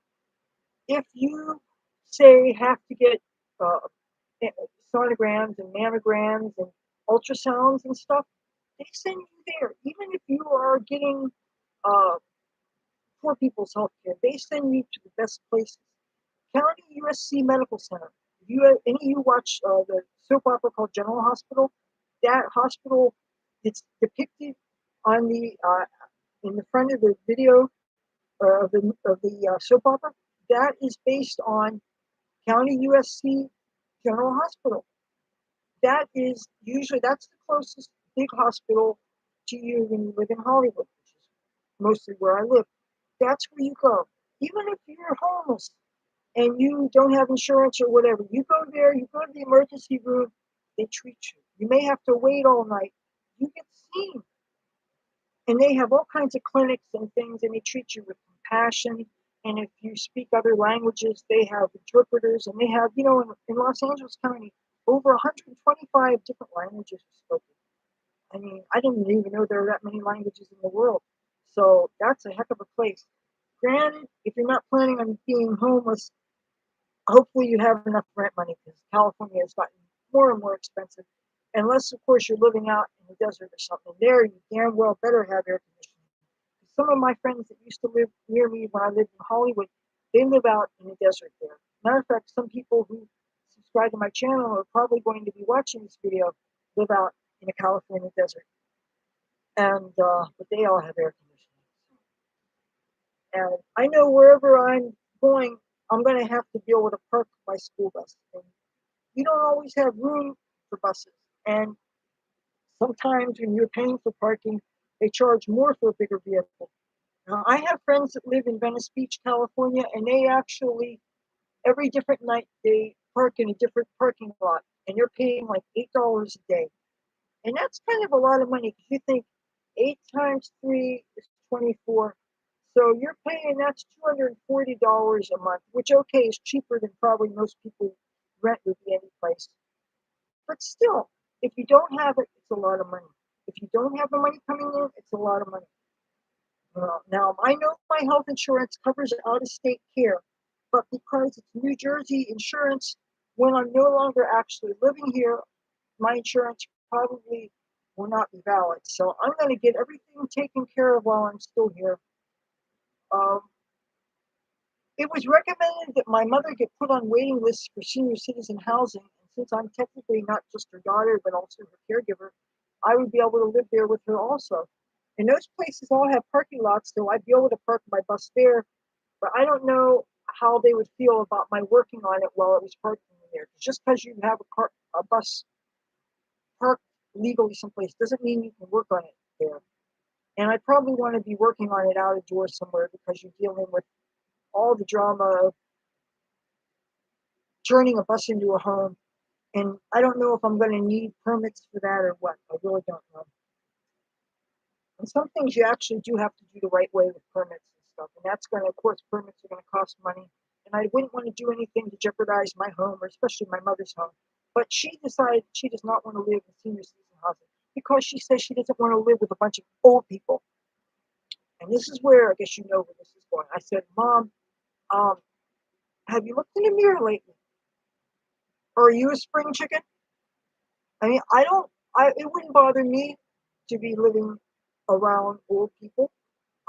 A: If you say have to get uh, sonograms and mammograms and ultrasounds and stuff, they send you there. Even if you are getting uh, poor people's health care, they send you to the best places. County USC Medical Center. Any of you watch the soap opera called General Hospital? That hospital, it's depicted on the in the front of the video of the soap opera. That is based on County USC General Hospital. That's the closest big hospital to you when you live in Hollywood, which is mostly where I live. That's where you go. Even if you're homeless and you don't have insurance or whatever, you go there, you go to the emergency room, they treat you. You may have to wait all night. You get seen. And they have all kinds of clinics and things, and they treat you with compassion. And if you speak other languages, they have interpreters, and they have, in Los Angeles County, over 125 different languages spoken. I mean, I didn't even know there are that many languages in the world. So that's a heck of a place. Granted, if you're not planning on being homeless, hopefully you have enough rent money because California has gotten more and more expensive. Unless, of course, you're living out in the desert or something. There, you damn well better have air conditioning. Some of my friends that used to live near me when I lived in Hollywood, they live out in the desert there. Matter of fact, some people who subscribe to my channel are probably going to be watching this video live out in the California desert. And but they all have air conditioning. And I know wherever I'm going, I'm going to have to be able to park my school bus. And you don't always have room for buses. And sometimes when you're paying for parking, they charge more for a bigger vehicle. Now, I have friends that live in Venice Beach, California, and they actually, every different night, they park in a different parking lot, and they're paying like $8 a day. And that's kind of a lot of money because you think 8 times 3 is 24. So you're paying, that's $240 a month, which, okay, is cheaper than probably most people rent would be any place. But still, if you don't have it, it's a lot of money. If you don't have the money coming in, it's a lot of money. Now, I know my health insurance covers out-of-state care, but because it's New Jersey insurance, when I'm no longer actually living here, my insurance probably will not be valid. So I'm going to get everything taken care of while I'm still here. Um, it was recommended that my mother get put on waiting lists for senior citizen housing, and since I'm technically not just her daughter but also her caregiver, I would be able to live there with her also. And those places all have parking lots, so I'd be able to park my bus there, but I don't know how they would feel about my working on it while it was parking in there. Just because you have a bus parked legally someplace doesn't mean you can work on it there. And I probably want to be working on it out of doors somewhere because you're dealing with all the drama of turning a bus into a home. And I don't know if I'm going to need permits for that or what. I really don't know. And some things you actually do have to do the right way with permits and stuff. And that's going to, of course, permits are going to cost money. And I wouldn't want to do anything to jeopardize my home, or especially my mother's home. But she decided she does not want to live in senior citizen housing because she says she doesn't want to live with a bunch of old people. And this is where I guess you know where this is going. I said, Mom, um, have you looked in the mirror lately? Or are you a spring chicken? I mean, it wouldn't bother me to be living around old people.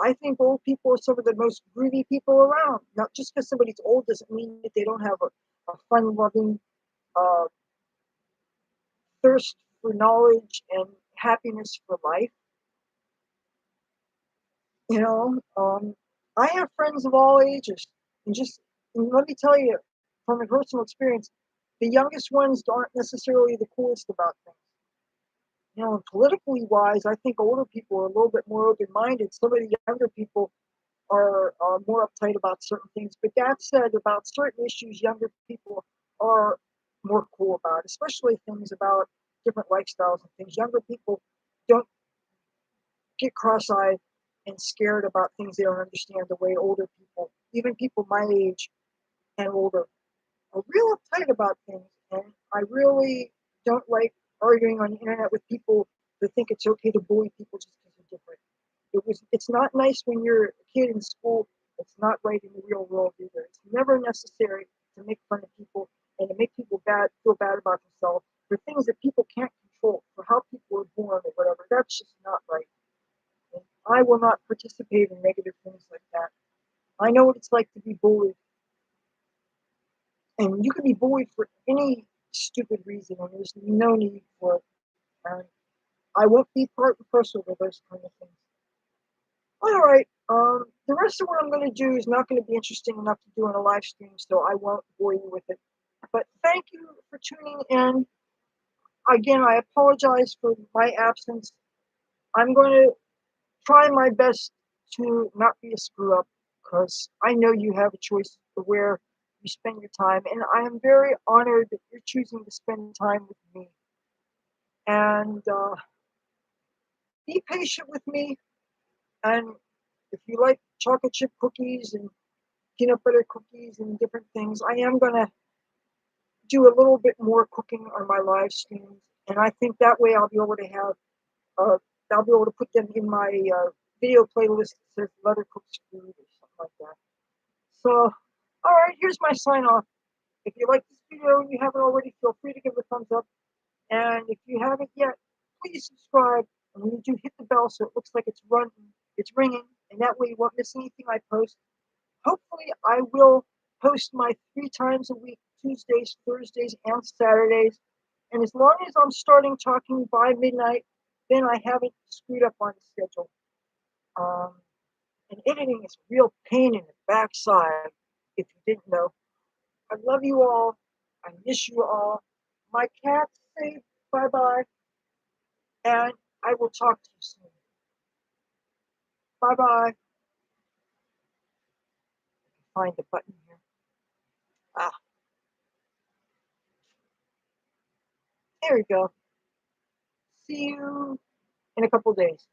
A: I think old people are some of the most groovy people around. Not just because somebody's old doesn't mean that they don't have a fun-loving uh, thirst for knowledge and happiness for life. You know, I have friends of all ages, and let me tell you, from a personal experience, the youngest ones aren't necessarily the coolest about things. You know, and politically wise, I think older people are a little bit more open-minded. Some of the younger people are more uptight about certain things. But that said, about certain issues, younger people are more cool about, especially things about different lifestyles and things. Younger people don't get cross-eyed and scared about things they don't understand the way older people, even people my age and older, are real uptight about things. And I really don't like arguing on the internet with people that think it's okay to bully people just because they're different. It's not nice when you're a kid in school. It's not right in the real world either. It's never necessary to make fun of people and to make people feel bad about themselves for things that people can't control, for how people are born or whatever. That's just not right. And I will not participate in negative things like that. I know what it's like to be bullied, and you can be bullied for any stupid reason, and there's no need for it. And I won't be part and parcel with those kind of things. All right. The rest of what I'm going to do is not going to be interesting enough to do on a live stream, so I won't bore you with it. But thank you for tuning in. Again, I apologize for my absence. I'm going to try my best to not be a screw up because I know you have a choice for where you spend your time, and I am very honored that you're choosing to spend time with me. And be patient with me. And if you like chocolate chip cookies and peanut butter cookies and different things, I am going to do a little bit more cooking on my live streams. And I think that way uh, I'll be able to put them in my video playlist that says Leather Cooks Food or something like that. So, all right, here's my sign off. If you like this video and you haven't already, feel free to give it a thumbs up. And if you haven't yet, please subscribe. And when you do, hit the bell so it looks like it's ringing, and that way you won't miss anything I post. Hopefully, I will post my 3 times a week, Tuesdays, Thursdays, and Saturdays. And as long as I'm starting talking by midnight, then I haven't screwed up on the schedule. Um, and editing is a real pain in the backside, if you didn't know. I love you all. I miss you all. My cats say bye-bye, and I will talk to you soon. Bye-bye. Find the button here. Ah, there we go. See you in a couple days.